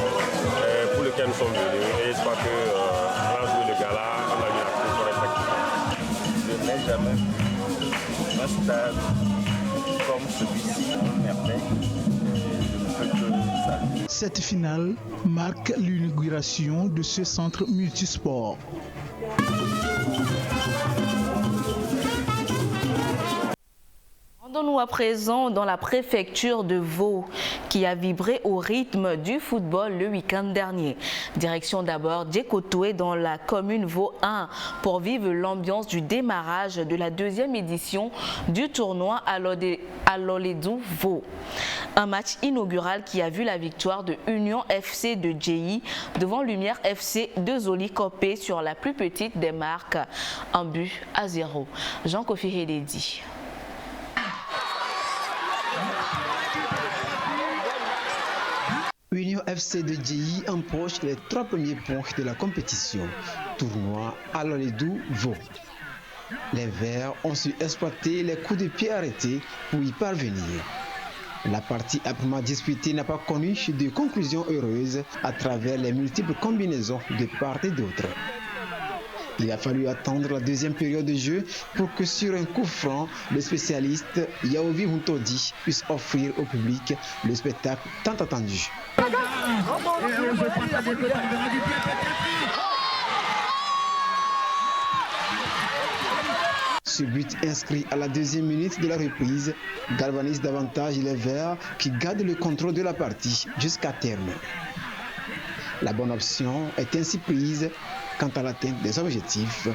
pour lequel nous sommes venus. Et je crois que on a joué le gala, on a eu la coupe pour être actif. Je n'ai jamais un stade comme celui-ci en merveille. Je ne peux que saluer. Cette finale marque l'inauguration de ce centre multisport. Rendons-nous à présent dans la préfecture de Vaud qui a vibré au rythme du football le week-end dernier. Direction d'abord Djekotoué dans la commune Vaud 1 pour vivre l'ambiance du démarrage de la 2e édition du tournoi à l'Olédou Vaud. Un match inaugural qui a vu la victoire de Union FC de Djéi devant Lumière FC de Zoli Kopé sur la plus petite des marques, 1-0. Jean-Kofi Hededi. Union FC de Djéi empoche les 3 premiers points de la compétition. Tournoi à l'Olédou Vaud. Les Verts ont su exploiter les coups de pied arrêtés pour y parvenir. La partie âprement disputée n'a pas connu de conclusion heureuse à travers les multiples combinaisons de part et d'autre. Il a fallu attendre la 2e période de jeu pour que sur un coup franc, le spécialiste Yaovi Huntodi puisse offrir au public le spectacle tant attendu. Ce but inscrit à la 2e minute de la reprise galvanise davantage les Verts qui gardent le contrôle de la partie jusqu'à terme. La bonne option est ainsi prise quant à l'atteinte des objectifs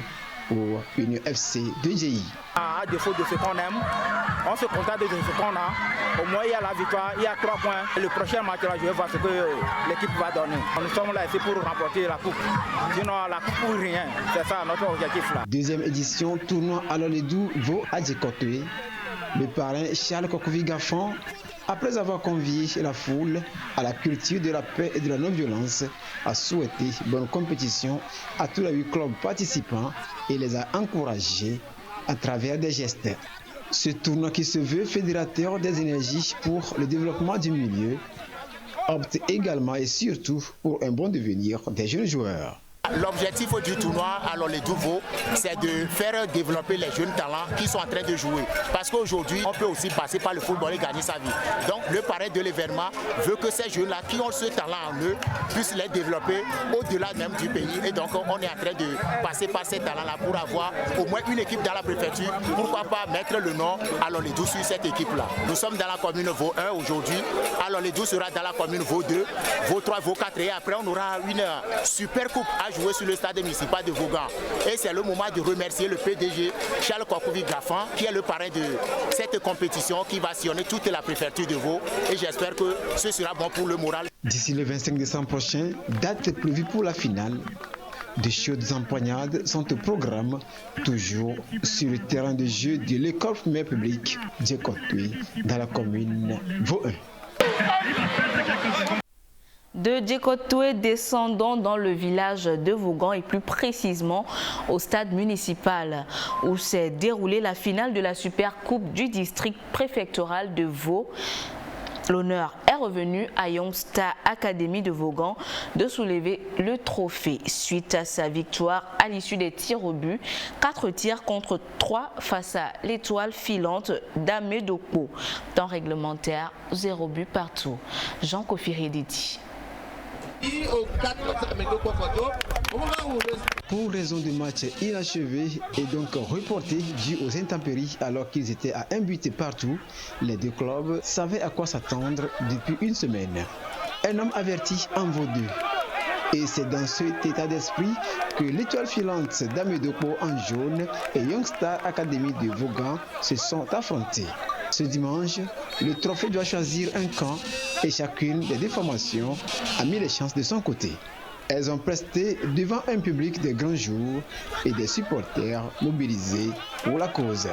pour Union FC de Djéi. À défaut de ce qu'on aime, on se contente de ce qu'on a. Au moins il y a la victoire, il y a 3 points. Le prochain match, je vais voir ce que l'équipe va donner. Nous sommes là ici pour remporter la coupe. Sinon la coupe ou rien, c'est ça notre objectif là. 2e édition, tournoi à l'Olédou Vaud à Djekotoué. Le parrain Charles Kokovi Gaffan, après avoir convié la foule à la culture de la paix et de la non-violence, a souhaité bonne compétition à tous les 8 clubs participants et les a encouragés à travers des gestes. Ce tournoi qui se veut fédérateur des énergies pour le développement du milieu opte également et surtout pour un bon devenir des jeunes joueurs. L'objectif du tournoi à l'Olédou Vaud, c'est de faire développer les jeunes talents qui sont en train de jouer. Parce qu'aujourd'hui, on peut aussi passer par le football et gagner sa vie. Donc le parrain de l'événement veut que ces jeunes-là qui ont ce talent en eux puissent les développer au-delà même du pays. Et donc on est en train de passer par ces talents-là pour avoir au moins une équipe dans la préfecture. Pourquoi pas mettre le nom à l'Olédou sur cette équipe-là. Nous sommes dans la commune Vaud 1 aujourd'hui. À l'Olédou sera dans la commune Vaud 2, Vaud 3, Vaud 4 et après on aura une super coupe à jouer sur le stade municipal de Vaughan. Et c'est le moment de remercier le PDG Charles Kokovi Gaffan qui est le parrain de cette compétition qui va sillonner toute la préfecture de Vaud et j'espère que ce sera bon pour le moral. D'ici le 25 décembre prochain, date prévue pour la finale. De chaudes empoignades sont au programme, toujours sur le terrain de jeu de l'école primaire publique Djekotoué dans la commune Vaud 1. De Djekotoué, descendons dans le village de Vaugan et plus précisément au stade municipal où s'est déroulée la finale de la Super Coupe du district préfectoral de Vaud. L'honneur est revenu à Young Star Academy de Vaugan de soulever le trophée suite à sa victoire à l'issue des tirs au but. 4 tirs contre 3 face à l'étoile filante d'Amedoko. Temps réglementaire, 0 but partout. Jean Kofiri Didi. Pour raison de match inachevé et donc reporté dû aux intempéries alors qu'ils étaient à un but partout, les deux clubs savaient à quoi s'attendre depuis une semaine. Un homme averti en vaut deux. Et c'est dans cet état d'esprit que l'étoile filante d'Amedoko en jaune et Young Star Academy de Vaugan se sont affrontés. Ce dimanche, le trophée doit choisir un camp et chacune des deux formations a mis les chances de son côté. Elles ont presté devant un public de grands jours et des supporters mobilisés pour la cause.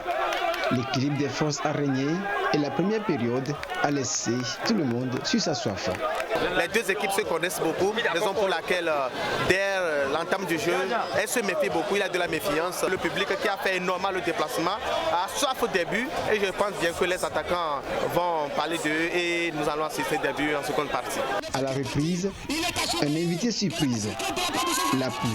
L'équilibre des forces a régné et la première période a laissé tout le monde sur sa soif. Les deux équipes se connaissent beaucoup, raison pour laquelle dès l'entame du jeu, elles se méfient beaucoup, il y a de la méfiance. Le public qui a fait énormément le déplacement a soif au début et je pense bien que les attaquants vont parler d'eux et nous allons assister des buts en seconde partie. À la reprise, un invité surprise, la pluie.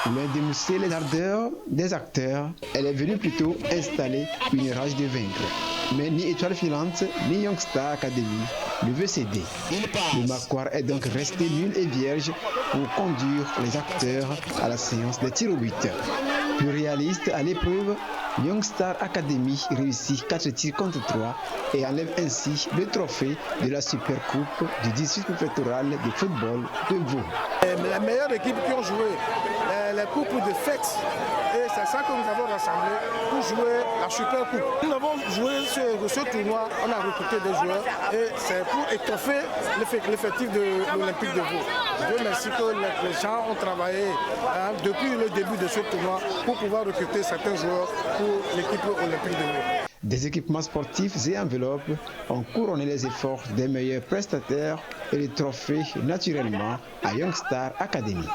Loin d'émousser les ardeurs des acteurs, elle est venue plutôt installer une rage de vaincre. Mais ni Étoile Filante, ni Young Star Academy ne veut céder. Le Macquarie est donc resté nul et vierge pour conduire les acteurs à la séance des tirs au but. Plus réaliste à l'épreuve, Young Star Academy réussit 4 tirs contre 3 et enlève ainsi le trophée de la Super Coupe du district préfectoral de football de Vaud. La meilleure équipe qui ont joué les coupes de fête, et c'est ça que nous avons rassemblé pour jouer la Super Coupe. Nous avons joué ce tournoi, on a recruté des joueurs et c'est pour étoffer l'effectif de l'Olympique de Vaud. Dieu merci que les gens ont travaillé depuis le début de ce tournoi pour pouvoir recruter certains joueurs pour l'équipe olympique de Vaud. Des équipements sportifs et enveloppes ont couronné les efforts des meilleurs prestataires et les trophées naturellement à Young Star Academy.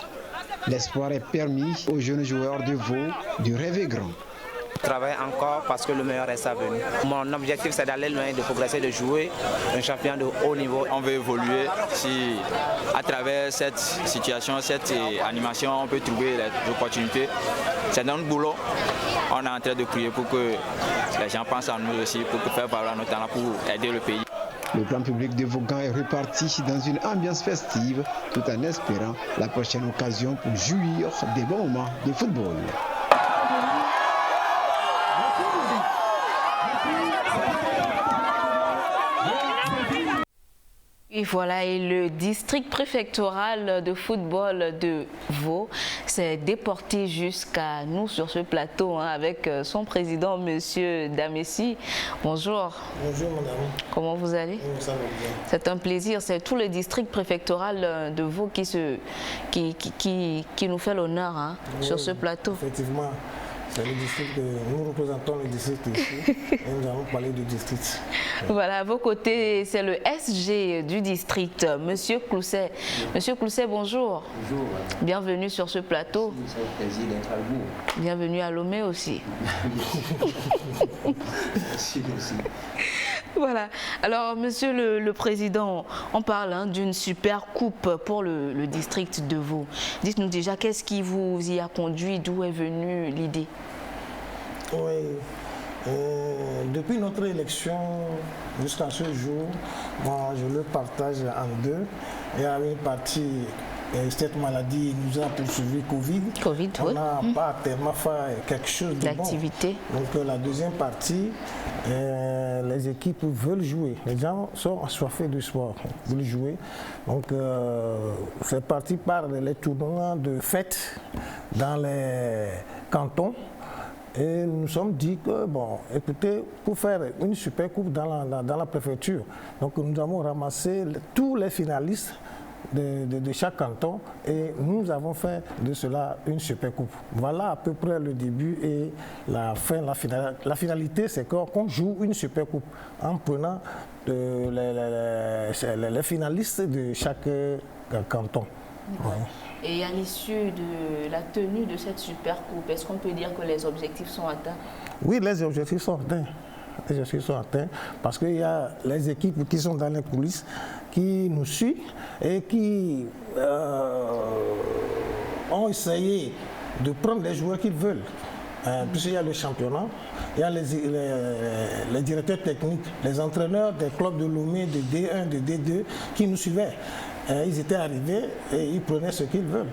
L'espoir est permis aux jeunes joueurs de Vaud de rêver grand. Travailler encore parce que le meilleur reste à venir. Mon objectif c'est d'aller loin, de progresser, de jouer un champion de haut niveau. On veut évoluer si à travers cette situation, cette animation, on peut trouver les opportunités. C'est dans le boulot. On est en train de prier pour que les gens pensent à nous aussi, pour faire valoir nos talents, pour aider le pays. Le plan public de Vaugan est reparti dans une ambiance festive tout en espérant la prochaine occasion pour jouir des bons moments de football. Et voilà, et le district préfectoral de football de Vaud s'est déporté jusqu'à nous sur ce plateau avec son président, monsieur Damessi. Bonjour. Bonjour, madame. Comment vous allez? Ça va bien. C'est un plaisir. C'est tout le district préfectoral de Vaud qui nous fait l'honneur sur ce plateau. Effectivement. C'est le district, nous représentons le district ici et nous allons parler du district. Voilà, à vos côtés, c'est le SG du district, Monsieur Clousset. Monsieur Clousset, bonjour. Bonjour. Bienvenue sur ce plateau. C'est un plaisir d'être à vous. Bienvenue à Lomé aussi. Merci aussi. Voilà. Alors, Monsieur le Président, on parle d'une super coupe pour le district de Vaud. Dites-nous déjà, qu'est-ce qui vous y a conduit, d'où est venue l'idée? Oui. Depuis notre élection jusqu'à ce jour, je le partage en deux. Il y a une partie, cette maladie nous a poursuivi Covid. On n'a pas tellement fait quelque chose de bon. Donc la deuxième partie, les équipes veulent jouer. Les gens sont assoiffés du sport, veulent jouer. Donc c'est parti par les tournois de fête dans les cantons. Et nous nous sommes dit que, bon, écoutez, pour faire une super coupe dans la préfecture, donc nous avons ramassé tous les finalistes de chaque canton et nous avons fait de cela une super coupe. Voilà à peu près le début et la fin, la finalité, c'est qu'on joue une super coupe en prenant les finalistes de chaque canton. Ouais. Et à l'issue de la tenue de cette super coupe, est-ce qu'on peut dire que les objectifs sont atteints? Oui, les objectifs sont atteints. Les objectifs sont atteints parce qu'il y a les équipes qui sont dans les coulisses qui nous suivent et qui ont essayé de prendre les joueurs qu'ils veulent. Puisqu'il y a le championnat, il y a les directeurs techniques, les entraîneurs des clubs de Lomé, de D1, de D2 qui nous suivaient. Ils étaient arrivés et ils prenaient ce qu'ils veulent.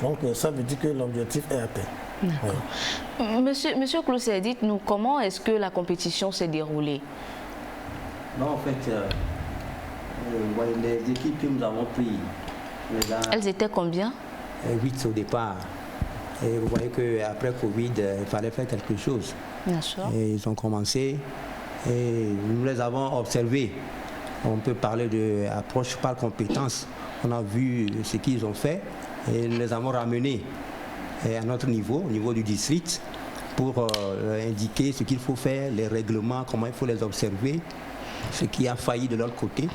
Donc ça veut dire que l'objectif est atteint. Ouais. Monsieur Clousset, dites-nous comment est-ce que la compétition s'est déroulée? Non, en fait, les équipes que nous avons prises, elles étaient combien? 8 au départ. Et vous voyez qu'après Covid, il fallait faire quelque chose. Bien sûr. Et ils ont commencé et nous les avons observés. On peut parler d'approche par compétence. On a vu ce qu'ils ont fait et nous les avons ramenés à notre niveau, au niveau du district, pour indiquer ce qu'il faut faire, les règlements, comment il faut les observer, ce qui a failli de leur côté.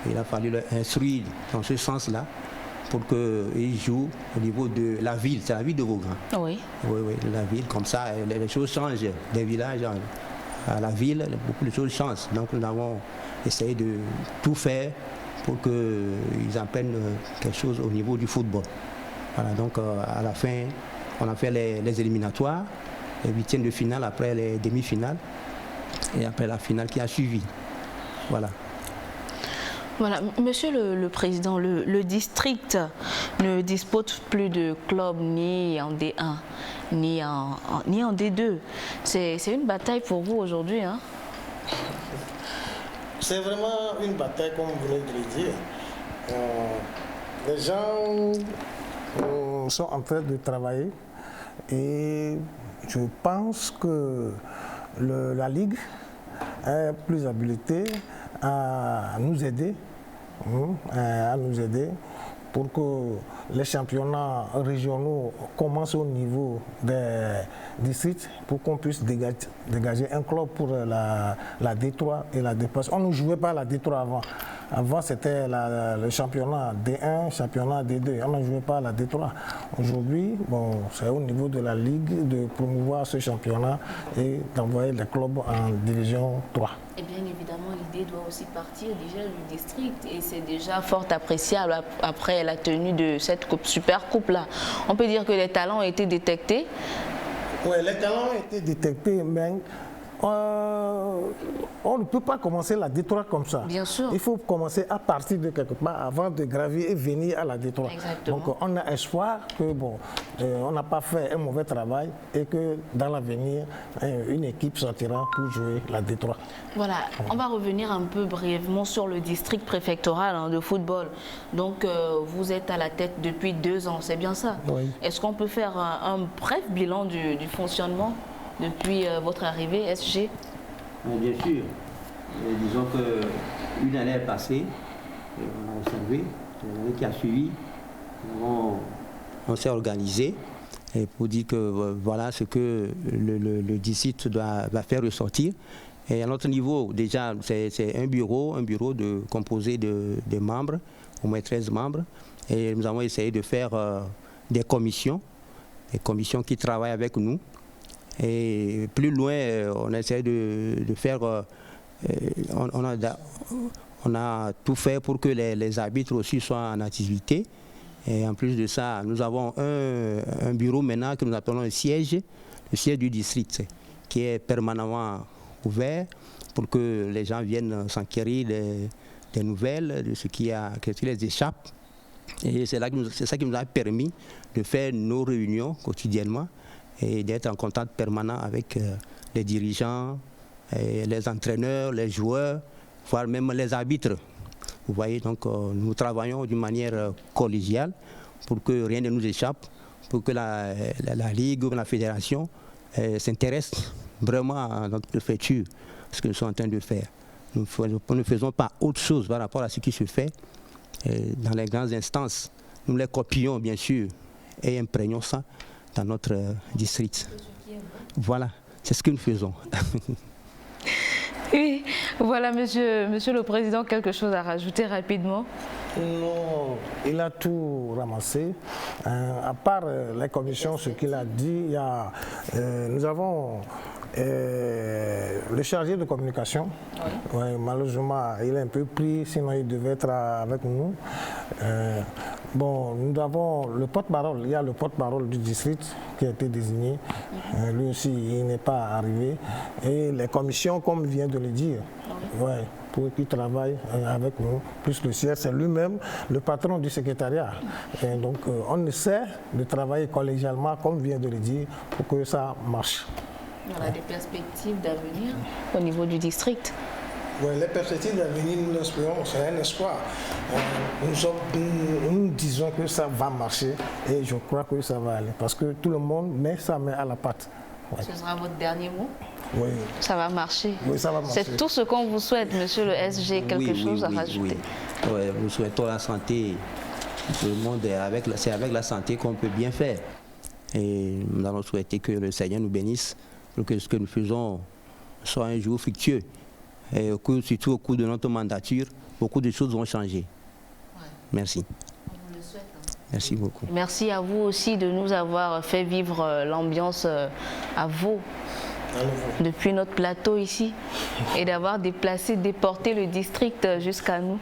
Il a fallu leur instruire dans ce sens-là pour qu'ils jouent au niveau de la ville. C'est la ville de Vaughan. Oui. Oui, la ville, comme ça, les choses changent. Des villages à la ville, beaucoup de choses changent. Donc nous avons essayé de tout faire pour qu'ils apprennent quelque chose au niveau du football. Voilà, donc à la fin, on a fait les éliminatoires, les huitièmes de finale, après les demi-finales, et après la finale qui a suivi. Voilà. Voilà, Monsieur le Président, le district ne dispose plus de club ni en D1, ni en D2. C'est une bataille pour vous aujourd'hui, hein? C'est vraiment une bataille, comme vous venez de le dire. Les gens sont en train de travailler et je pense que la Ligue est plus habilitée à nous aider, pour que les championnats régionaux commencent au niveau des districts pour qu'on puisse dégager un club pour la D3 et la D+. On ne jouait pas la D3 avant. Avant, c'était le championnat D1, championnat D2. On ne jouait pas la D3. Aujourd'hui, bon, c'est au niveau de la Ligue de promouvoir ce championnat et d'envoyer les clubs en division 3. Et bien évidemment, l'idée doit aussi partir déjà du district et c'est déjà fort appréciable après la tenue de cette super coupe-là. On peut dire que les talents ont été détectés. Oui, les talents ont été détectés, mais on ne peut pas commencer la D3 comme ça. Bien sûr. Il faut commencer à partir de quelque part avant de gravir et venir à la D3. Exactement. Donc on a espoir que on n'a pas fait un mauvais travail et que dans l'avenir, une équipe sortira pour jouer la D3. Voilà, on va revenir un peu brièvement sur le district préfectoral de football. Donc vous êtes à la tête depuis 2 ans, c'est bien ça? Oui. Est-ce qu'on peut faire un bref bilan du fonctionnement depuis votre arrivée, SG? Bien sûr. Disons qu'une année est passée, on a observé, l'année qui a suivi, on s'est organisé pour dire que voilà ce que le district va faire ressortir. Et à notre niveau, déjà, c'est un bureau composé de membres, au moins 13 membres. Et nous avons essayé de faire des commissions qui travaillent avec nous. Et plus loin, on essaie de faire, on a tout fait pour que les arbitres aussi soient en activité. Et en plus de ça, nous avons un bureau maintenant que nous appelons le siège du district, qui est permanemment ouvert pour que les gens viennent s'enquérir des nouvelles, de ce qui les échappe. Et c'est ça qui nous a permis de faire nos réunions quotidiennement et d'être en contact permanent avec les dirigeants, les entraîneurs, les joueurs, voire même les arbitres. Vous voyez, donc nous travaillons d'une manière collégiale pour que rien ne nous échappe, pour que la Ligue ou la Fédération s'intéresse vraiment à notre préfecture, ce que nous sommes en train de faire. Nous ne faisons pas autre chose par rapport à ce qui se fait. dans les grandes instances. Nous les copions bien sûr et imprégnons ça dans notre district. Voilà, c'est ce que nous faisons. Oui, voilà monsieur le Président, quelque chose à rajouter rapidement? Non, il a tout ramassé. À part les commissions, ce qu'il a dit, nous avons le chargé de communication. Oui. Ouais, malheureusement, il est un peu pris, sinon il devait être avec nous. Bon, nous avons le porte-parole, il y a le porte-parole du district qui a été désigné. Lui aussi, il n'est pas arrivé. Et les commissions, comme vient de le dire, ouais, qui travaille avec nous, plus le siège, c'est lui-même le patron du secrétariat. Et donc, on essaie de travailler collégialement, comme vient de le dire, pour que ça marche. Il y aura des perspectives d'avenir au niveau du district. Oui, les perspectives d'avenir, nous l'espérons, c'est un espoir. Nous disons que ça va marcher et je crois que ça va aller parce que tout le monde met sa main à la pâte. Ouais. Ce sera votre dernier mot? Oui. Ça va marcher. Oui, ça va marcher. C'est tout ce qu'on vous souhaite, monsieur le SG. Quelque chose à rajouter? Oui, nous souhaitons la santé. Tout le monde, c'est avec la santé qu'on peut bien faire. Et nous allons souhaiter que le Seigneur nous bénisse pour que ce que nous faisons soit un jour fructueux. Et surtout au cours de notre mandature, beaucoup de choses vont changer. Ouais. Merci. On vous le souhaite. Merci beaucoup. Merci à vous aussi de nous avoir fait vivre l'ambiance à Vaud depuis notre plateau ici et d'avoir déporté le district jusqu'à nous.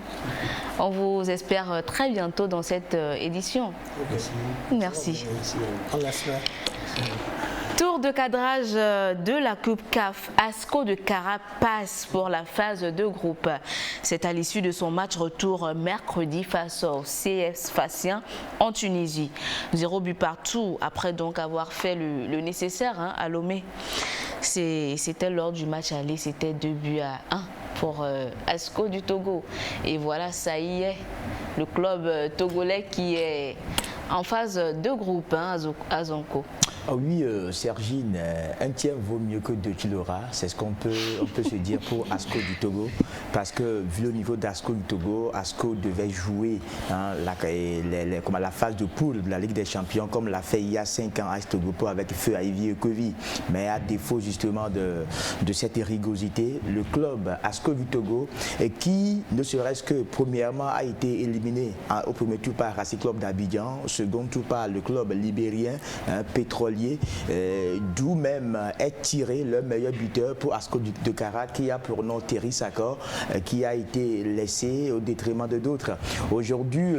On vous espère très bientôt dans cette édition. Merci. On l'espère. Tour de cadrage de la Coupe CAF, ASCO de Kara passe pour la phase de groupe. C'est à l'issue de son match retour mercredi face au CS Sfaxien en Tunisie. 0 but partout après donc avoir fait le nécessaire à Lomé. C'était lors du match aller, c'était 2 buts à 1 pour ASCO du Togo. Et voilà, ça y est, le club togolais qui est en phase de groupe à Zonko. Ah oui, Sergine, un tiers vaut mieux que 2 kiloras, c'est ce qu'on peut se dire pour ASCO du Togo, parce que vu le niveau d'ASCO du Togo, ASCO devait jouer la phase de poule de la Ligue des Champions comme l'a fait il y a 5 ans à Togopo avec Feu Ivy et Kovi. Mais à défaut justement de cette rigosité, le club ASCO du Togo, qui ne serait-ce que premièrement a été éliminé au premier tour par Racing Club d'Abidjan, au second tour par le club libérien Pétrolier, d'où même est tiré le meilleur buteur pour ASCO de Kara, qui a pour nom Terry Sakor, qui a été laissé au détriment de d'autres. Aujourd'hui,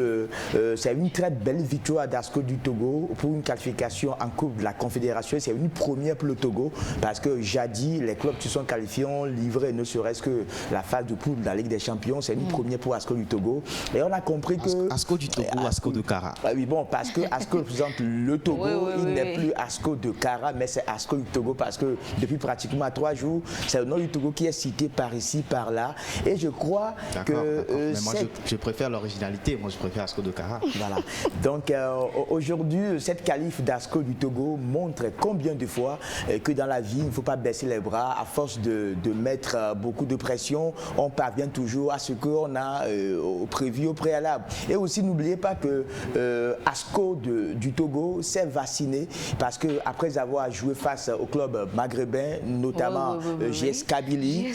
c'est une très belle victoire d'ASCO du Togo pour une qualification en Coupe de la Confédération. C'est une première pour le Togo, parce que jadis, les clubs qui sont qualifiés ont livré ne serait-ce que la phase de poule de la Ligue des Champions. C'est une première pour ASCO du Togo. Et on a compris que... ASCO du Togo ou ASCO de Kara? Oui, bon, parce que ASCO représente le Togo, il n'est plus ASCO de Kara, mais c'est ASCO du Togo, parce que depuis pratiquement 3 jours, c'est le nom du Togo qui est cité par ici, par là. Et je crois que... mais moi, je préfère l'originalité, moi je préfère ASCO de Kara. Voilà. Donc aujourd'hui, cette qualif d'ASCO du Togo montre combien de fois que dans la vie, il ne faut pas baisser les bras. À force de mettre beaucoup de pression, on parvient toujours à ce qu'on a prévu au préalable. Et aussi, n'oubliez pas que ASCO du Togo s'est vacciné, parce qu'après avoir joué face au club maghrébin, notamment JS Kabylie,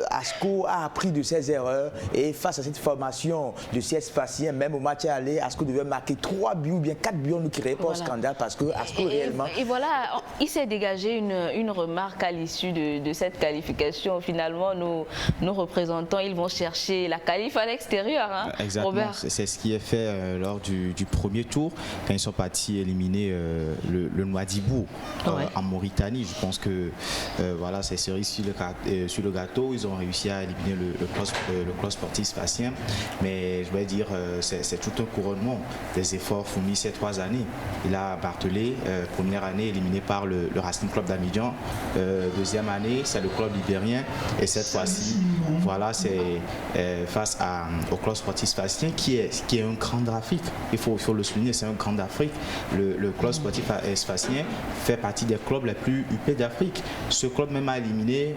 ASCO a appris de ses erreurs, et face à cette formation de CS Sfaxien, même au match aller, ASCO devait marquer 3 buts ou bien 4 buts, on ne créait pas au scandale, parce que ASCO réellement... Et voilà, il s'est dégagé une remarque à l'issue de cette qualification. Finalement, nos représentants, ils vont chercher la qualif à l'extérieur. Hein, exactement, c'est ce qui est fait lors du premier tour, quand ils sont partis éliminer le Nouadhibou en Mauritanie. Je pense que voilà, c'est cerise sur le gâteau. Ils ont réussi à éliminer le club sportif sfaxien. Mais je vais dire, c'est tout un couronnement des efforts fournis ces 3 années. Il a Bartholé, première année éliminé par le Racing Club d'Abidjan. Deuxième année, c'est le club libérien. Et cette fois-ci, voilà, c'est face au club sportif sfaxien qui est un grand d'Afrique. Il faut le souligner, c'est un grand d'Afrique. Le club sportif Sfaxien fait partie des clubs les plus huppés d'Afrique. Ce club même a éliminé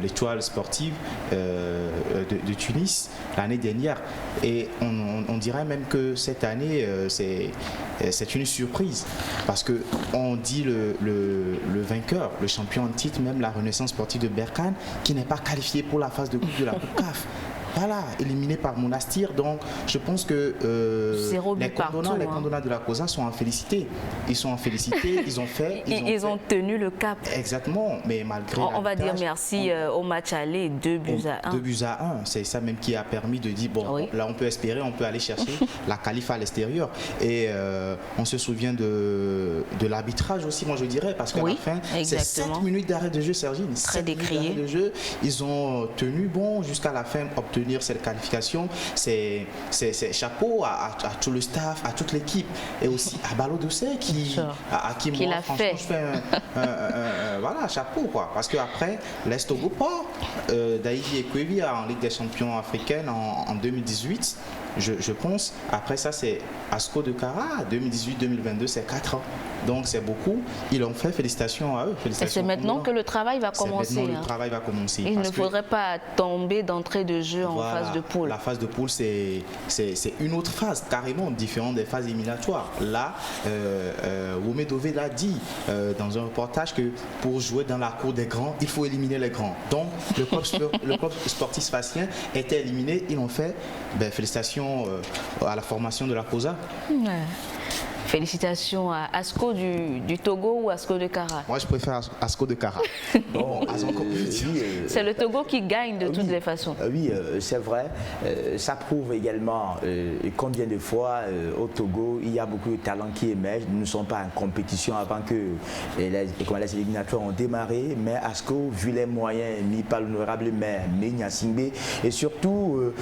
l'Étoile sportive de Tunis l'année dernière. Et on dirait même que cette année, c'est une surprise. Parce qu'on dit le vainqueur, le champion en titre, même la Renaissance sportive de Berkane, qui n'est pas qualifié pour la phase de coupe de la Coupe CAF. Voilà, éliminé par Monastir. Donc, je pense que les condonats de la COSA sont en félicité. Ils sont en félicité, ils ont fait... Ils ont tenu le cap. Exactement, mais malgré... On va dire merci au match aller, 2 buts à 1. 2 buts à 1, c'est ça même qui a permis de dire, bon, là on peut espérer, on peut aller chercher la qualif à l'extérieur. Et on se souvient de l'arbitrage aussi, moi je dirais, parce qu'à la fin, c'est 7 minutes d'arrêt de jeu, Sergine. Très décrié. De jeu, ils ont tenu bon jusqu'à la fin, obtenir cette qualification. C'est chapeau à tout le staff, à toute l'équipe, et aussi à Balo Doucet à qui moi franchement je fais voilà, chapeau quoi, parce qu'après l'Est Togo part Daïdi Ekwebi en Ligue des champions africaine en 2018. Je pense, après ça c'est Asco de Kara, 2018-2022, c'est 4 ans. Donc c'est beaucoup. Ils l'ont fait, félicitations à eux. Et c'est maintenant que le travail va commencer. Le travail va commencer. Il ne faudrait pas tomber d'entrée de jeu en phase de poule. La phase de poule, c'est une autre phase, carrément différente des phases éliminatoires. Là, Womedové l'a dit dans un reportage que pour jouer dans la cour des grands, il faut éliminer les grands. Donc le club sportif sfaxien était éliminé. Ils l'ont fait. Félicitations à la formation de la COSA. Félicitations à Asco du Togo ou Asco de Kara? Moi, je préfère Asco de Kara. Bon, c'est le Togo qui gagne de toutes les façons. Oui, c'est vrai. Ça prouve également combien de fois au Togo, il y a beaucoup de talents qui émergent. Nous ne sommes pas en compétition avant que les éliminatoires ont démarré. Mais Asco, vu les moyens mis par l'honorable maire Menya Singbe, et surtout,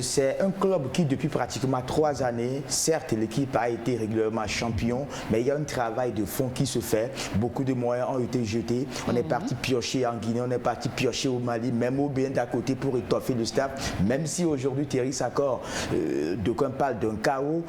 c'est un club qui, depuis pratiquement 3 années, certes, l'équipe a été régulièrement champion, mais il y a un travail de fond qui se fait. Beaucoup de moyens ont été jetés. On est parti piocher en Guinée, on est parti piocher au Mali, même au Bénin d'à côté pour étoffer le staff. Même si aujourd'hui Thierry Sakor, d'aucuns parlent d'un chaos,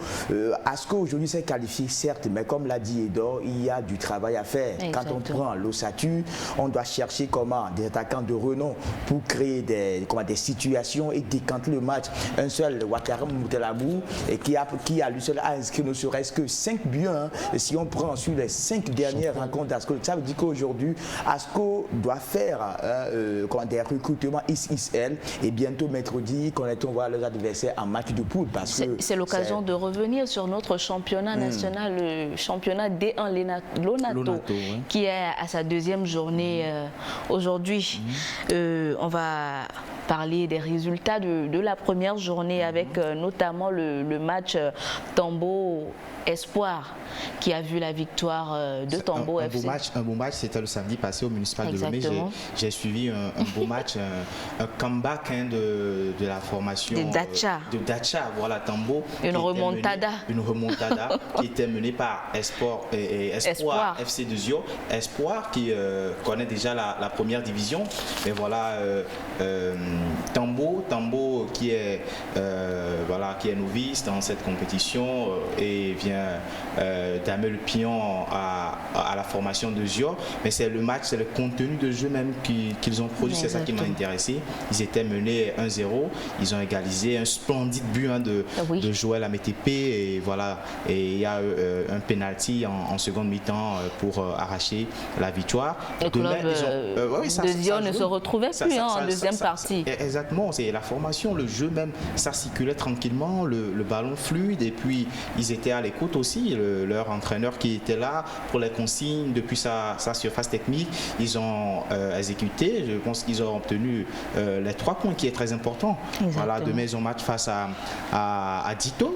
Asco aujourd'hui s'est qualifié, certes, mais comme l'a dit Edor, il y a du travail à faire. Exactement. Quand on prend l'Osatu, on doit chercher comment des attaquants de renom pour créer des situations et décanter le match. Un seul, Wakaram Moutelabou, qui a lui seul inscrit ne serait-ce que 5 buts. Et si on prend sur les 5 dernières rencontres d'Asco, ça veut dire qu'aujourd'hui, Asco doit faire des recrutements ISL et bientôt mercredi, connaît-on voir leurs adversaires en match de poule. C'est l'occasion de revenir sur notre championnat national, le championnat D1 Lonato, qui est à sa 2e journée aujourd'hui. On va parler des résultats de la première journée avec notamment le match Tambo Espoir qui a vu la victoire de Tambo FC. Un beau match, c'était le samedi passé au municipal de Lomé. J'ai suivi un beau match, un comeback de la formation de Dacha, voilà, Tambo. Une remontada qui était menée par Espoir FC de Zio. Espoir qui connaît déjà la première division. Et voilà, Tambo qui est novice dans cette compétition et vient damer le pion à la formation de Zio. Mais c'est le match, c'est le contenu de jeu même qu'ils ont produit, c'est ça qui m'a intéressé. Ils étaient menés 1-0, ils ont égalisé un splendide but de Joël Amétépé, et voilà, et il y a un penalty en seconde mi-temps pour arracher la victoire. Le club de Zio ne se retrouvait plus en deuxième partie. Exactement, c'est la formation, le jeu même, ça circulait tranquillement, le ballon fluide, et puis ils étaient à l'écoute aussi, leur entraîneur qui était là pour les consignes depuis sa surface technique, ils ont exécuté, je pense qu'ils ont obtenu les 3 points qui est très important. Exactement. Voilà, demain ils ont match face à Dito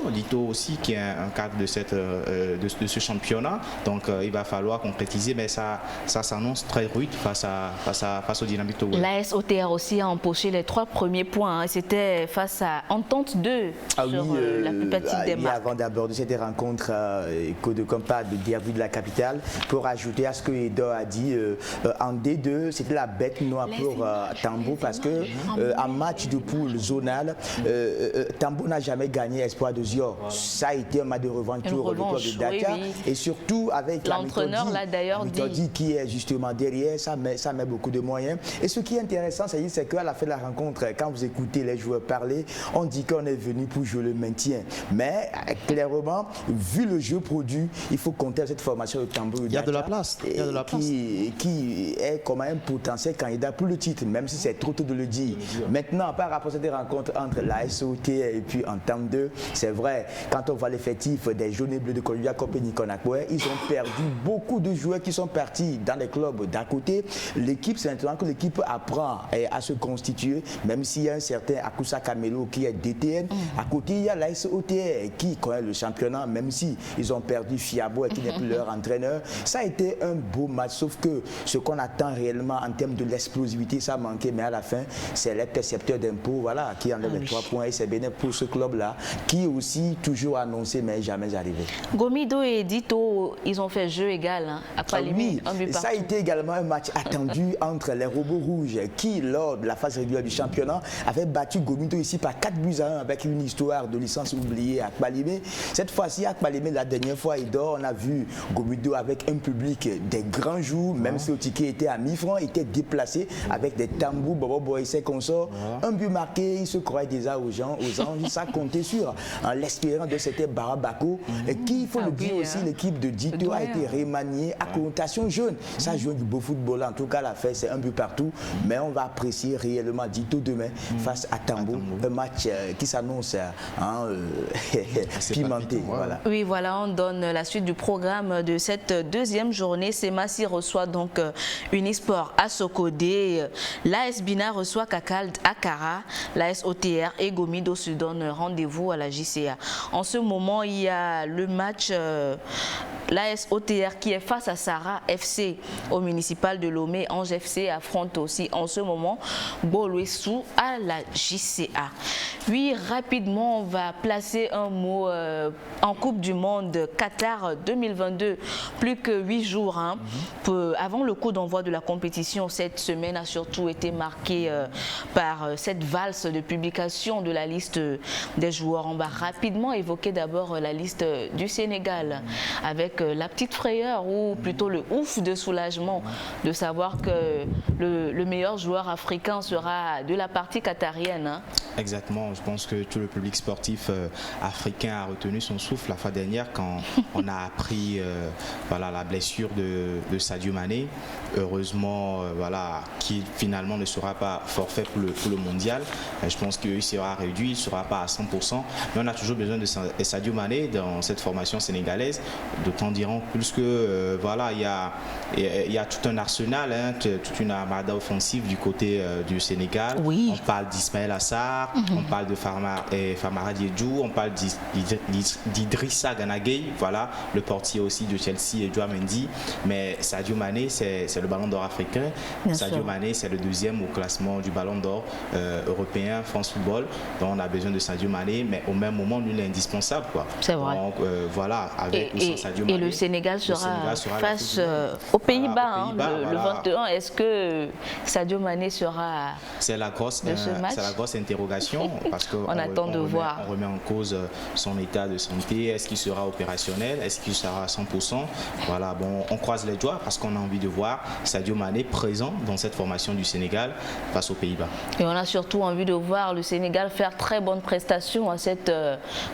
aussi qui est un cadre de ce championnat, donc il va falloir concrétiser, mais ça s'annonce très rude face au Dynamique Togo. L'AS OTR aussi a empoché les 3 premiers points, c'était c'était face à Entente 2 sur la plus petite des marques. Avant d'aborder cette rencontre Côte de Compas de derby de la capitale, pour ajouter à ce que Edo a dit, en D2, c'était la bête noire pour Tambo parce que en match de poule zonal, Tambo n'a jamais gagné Espoir de Zior. Ça a été un match de revanche pour le club de Dakar et surtout avec l'entraîneur l'a d'ailleurs dit qui est justement derrière, ça met beaucoup de moyens. Et ce qui est intéressant, c'est qu'à la fin de la rencontre, quand vous écoutez les joueurs parler, on dit qu'on est venu pour jouer le maintien. Mais clairement, vu le jeu produit, il faut compter cette formation de Tambo. Il y a de la place. Qui est comme un potentiel candidat pour le titre, même si c'est trop tôt de le dire. Maintenant, par rapport à cette rencontre entre la SOT et puis Entente 2, c'est vrai, quand on voit l'effectif des jaunes et bleus de Columbia Company Konakwe, ils ont perdu beaucoup de joueurs qui sont partis dans les clubs d'à côté. L'équipe, c'est maintenant que l'équipe apprend à se constituer, même s'il y a un certain Akusa Kamelo qui est DTN. À côté, il y a la SOTR qui connaît le championnat, même si ils ont perdu Fiabo et qui n'est plus leur entraîneur. Ça a été un beau match, sauf que ce qu'on attend réellement en termes de l'explosivité, ça a manqué, mais à la fin, c'est les percepteurs d'impôts voilà, qui enlèvent les 3 points et c'est bénéfique pour ce club-là, qui est aussi toujours annoncé, mais jamais arrivé. Gomido et Dito, ils ont fait jeu égal, hein, à Palimé, un but partout. Ça a été également un match attendu entre les Robots Rouges qui, lors de la phase régulière du championnat, avaient battu Gomido ici par 4-1 avec une histoire de licence oubliée à Palimé. Cette fois-ci, à Palimé, la dernière fois, on a vu Gomido avec un public des grands jours, même si le ticket était à 1000 francs, était déplacé avec des tambours, Bobo Boy, ses consorts. Un but marqué, il se croyait déjà aux anges, ça comptait sur l'espérance de cet Barabako, qui, il faut le dire aussi, l'équipe de Dito a été remaniée à connotation jeune. Ça joue du beau football, en tout cas, la fête, c'est un but partout, mais on va apprécier réellement Dito demain face à Tambo, un match qui s'annonce pimenté. Voilà. Oui, voilà, on donne la suite du programme de cette deuxième journée. Semassi reçoit donc Unisport à Sokodé, l'AS Bina reçoit Kakal Akara, l'AS OTR et Gomido se donnent rendez-vous à la JCA. En ce moment, il y a le match l'AS OTR qui est face à Sarah FC au municipal de Lomé. Ange FC affronte aussi en ce moment Bolouessou à la JCA. Oui, rapidement, on va placer un mot en Coupe du Monde Qatar 2022. Plus que 8 jours avant le coup d'envoi de la compétition. Cette semaine a surtout été marquée par cette valse de publication de la liste des joueurs. On va rapidement évoquer d'abord la liste du Sénégal avec la petite frayeur ou plutôt le ouf de soulagement de savoir que le meilleur joueur africain sera de la partie qatarienne. Exactement, je pense que tout le public sportif africain a retenu son souffle la fois dernière quand on a appris la blessure de Sadio Mané. Heureusement, qui finalement ne sera pas forfait pour le mondial. Je pense qu'il sera réduit, il ne sera pas à 100%. Mais on a toujours besoin de Sadio Mané dans cette formation sénégalaise. D'autant diront plus que il y a tout un arsenal, toute une armada offensive du côté du Sénégal. Oui. On parle d'Ismaël Assar, on parle de Famara Diédhiou, on parle d'Idrissa Gana Gueye, le portier aussi de Chelsea et Joao Mendy. Mais Sadio Mané, c'est le ballon d'or africain. Sadio Mané, c'est le deuxième au classement du ballon d'or européen, France Football. Donc on a besoin de Sadio Mané, mais au même moment, lui, il est indispensable. C'est vrai. Donc avec ou sans Sadio Mané. Et le Sénégal sera face aux Pays-Bas le 21. Est-ce que Sadio Mané sera c'est la grosse interrogation parce qu'on attend de voir. On remet en cause son état de santé. Est-ce qu'il sera opérationnel? Est-ce qu'il sera à 100%? On croise les doigts parce qu'on a envie de voir Sadio Mané présent dans cette formation du Sénégal face aux Pays-Bas. Et on a surtout envie de voir le Sénégal faire très bonne prestation à cette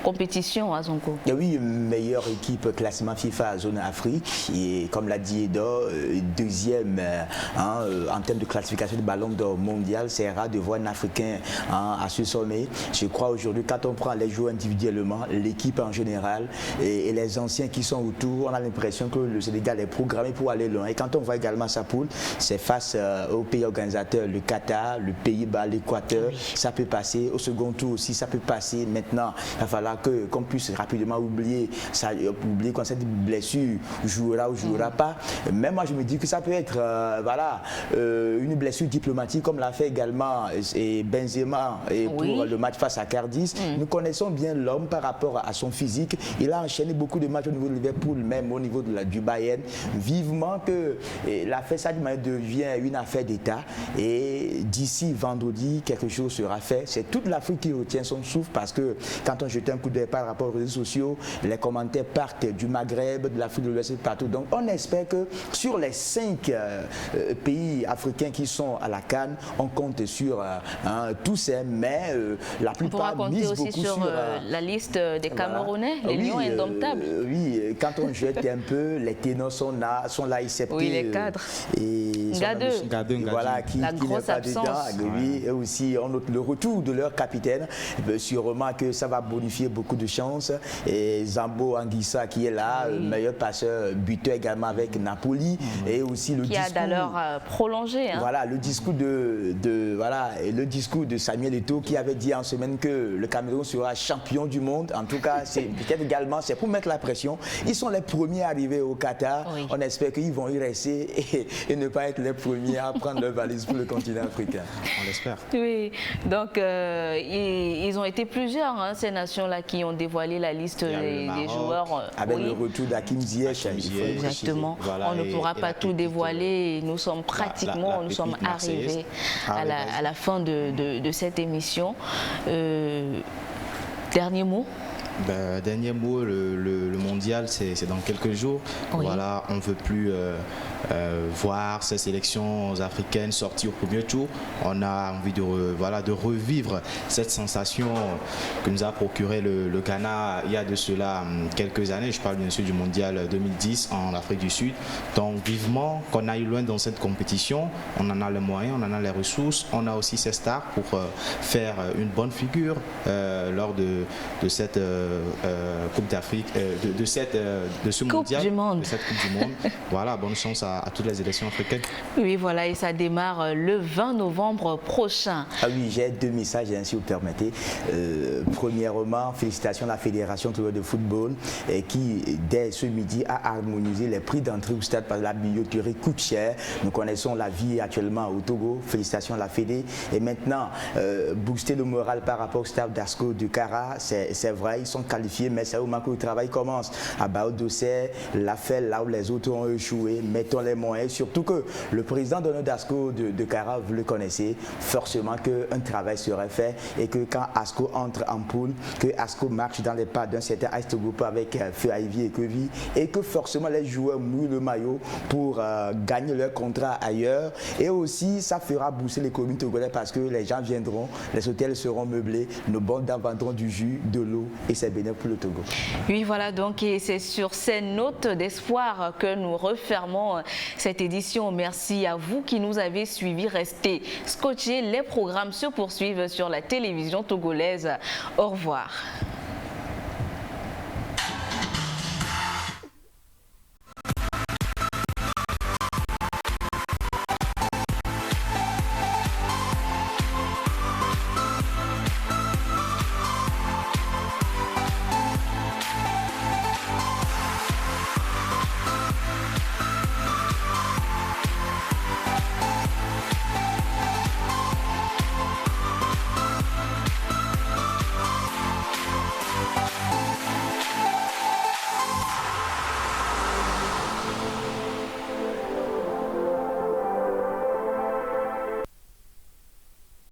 compétition à Zonko. Oui, meilleure équipe classement FIFA zone Afrique et comme l'a dit Edo, deuxième en termes de classification du ballon d'or mondial. C'est rare de voir un Africain à ce sommet. Je crois aujourd'hui, quand on prend les joueurs individuellement, l'équipe en général et les anciens qui sont autour, on a l'impression que le Sénégal est programmé pour aller loin. Et quand on voit également sa poule, c'est face aux pays organisateurs, le Qatar, le Pays-Bas, l'Équateur. Ça peut passer. Au second tour aussi, ça peut passer. Maintenant, il va falloir qu'on puisse rapidement oublier cette blessure jouera ou jouera pas. Mais moi, je me dis que ça peut être une blessure diplomatique, comme l'a fait également Benzema pour le match face à Cardis. Nous connaissons bien l'homme par rapport à son physique. Il a enchaîné beaucoup de matchs au niveau de Liverpool, même au niveau du Bayern. Vivement que l'affaire Sadio Mané devient une affaire d'État. Et d'ici vendredi, quelque chose sera fait. C'est toute l'Afrique qui retient son souffle, parce que quand on jette un coup d'œil par rapport aux réseaux sociaux, les commentaires partent du Maghreb, de l'Afrique de l'Ouest, partout. Donc on espère que sur les 5 pays africains qui sont à la CAN, on compte sur tous ces, mais la plupart misent beaucoup aussi sur la liste des Camerounais, les Lions indomptables. Oui, quand on jette un peu, les ténors sont là, excepté les cadres. Gadeux, voilà, qui n'est pas dedans. Oui, et aussi on note le retour de leur capitaine. Sûrement que ça va bonifier beaucoup de chances. Et Zambo Anguissa qui est là, meilleur passeur, buteur également avec Napoli, et aussi le discours qui a d'ailleurs prolongé. Voilà, le discours le discours de Samuel Eto'o, qui avait dit en semaine que le Cameroun sera champion du monde. En tout cas, c'est peut-être également, c'est pour mettre la pression. Ils sont les premiers arrivés au Qatar. On espère qu'ils vont y rester et ne pas être les premiers à prendre leur valise pour le continent africain. On l'espère. Oui, donc ils ont été plusieurs, ces nations-là, qui ont dévoilé la liste des joueurs. Avec le retour d'Hakim Ziyech. Exactement. Voilà, on ne pourra pas tout dévoiler. Nous sommes pratiquement, nous sommes arrivés à la fin de cette émission. Dernier mot? Dernier mot, le mondial, c'est dans quelques jours. Voilà, on ne veut plus voir ces sélections africaines sorties au premier tour. On a envie de revivre cette sensation que nous a procuré le Ghana il y a de cela quelques années. Je parle bien sûr du mondial 2010 en Afrique du Sud. Donc vivement qu'on aille loin dans cette compétition. On en a les moyens, on en a les ressources. On a aussi ces stars pour faire une bonne figure lors de cette Coupe d'Afrique, de ce mondial, de cette Coupe du Monde. Voilà, bonne chance à toutes les élections africaines. Oui, voilà, et ça démarre le 20 novembre prochain. Ah oui, j'ai 2 messages, si vous permettez. Premièrement, félicitations à la Fédération de football qui, dès ce midi, a harmonisé les prix d'entrée au stade parce que la billetterie coûte cher. Nous connaissons la vie actuellement au Togo. Félicitations à la Fédé. Et maintenant, booster le moral par rapport au stade d'Asco du Kara, c'est vrai, ils sont qualifiés, mais c'est au moment que le travail commence. À Bao-Dossé, l'a fait là où les autres ont échoué, mettons les moyens, surtout que le président de d'Asco de Kara, vous le connaissez, forcément qu'un travail serait fait et que quand Asco entre en poule, que Asco marche dans les pas d'un certain Ice Group avec Feu Ivy et Kevi, et que forcément les joueurs mouillent le maillot pour gagner leur contrat ailleurs, et aussi ça fera booster l'économie togolaise parce que les gens viendront, les hôtels seront meublés, nos bandes vendront du jus, de l'eau, et c'est bénéfique pour le Togo. Oui, voilà, donc et c'est sur ces notes d'espoir que nous refermons cette édition. Merci à vous qui nous avez suivis. Restez scotchés, les programmes se poursuivent sur la télévision togolaise. Au revoir.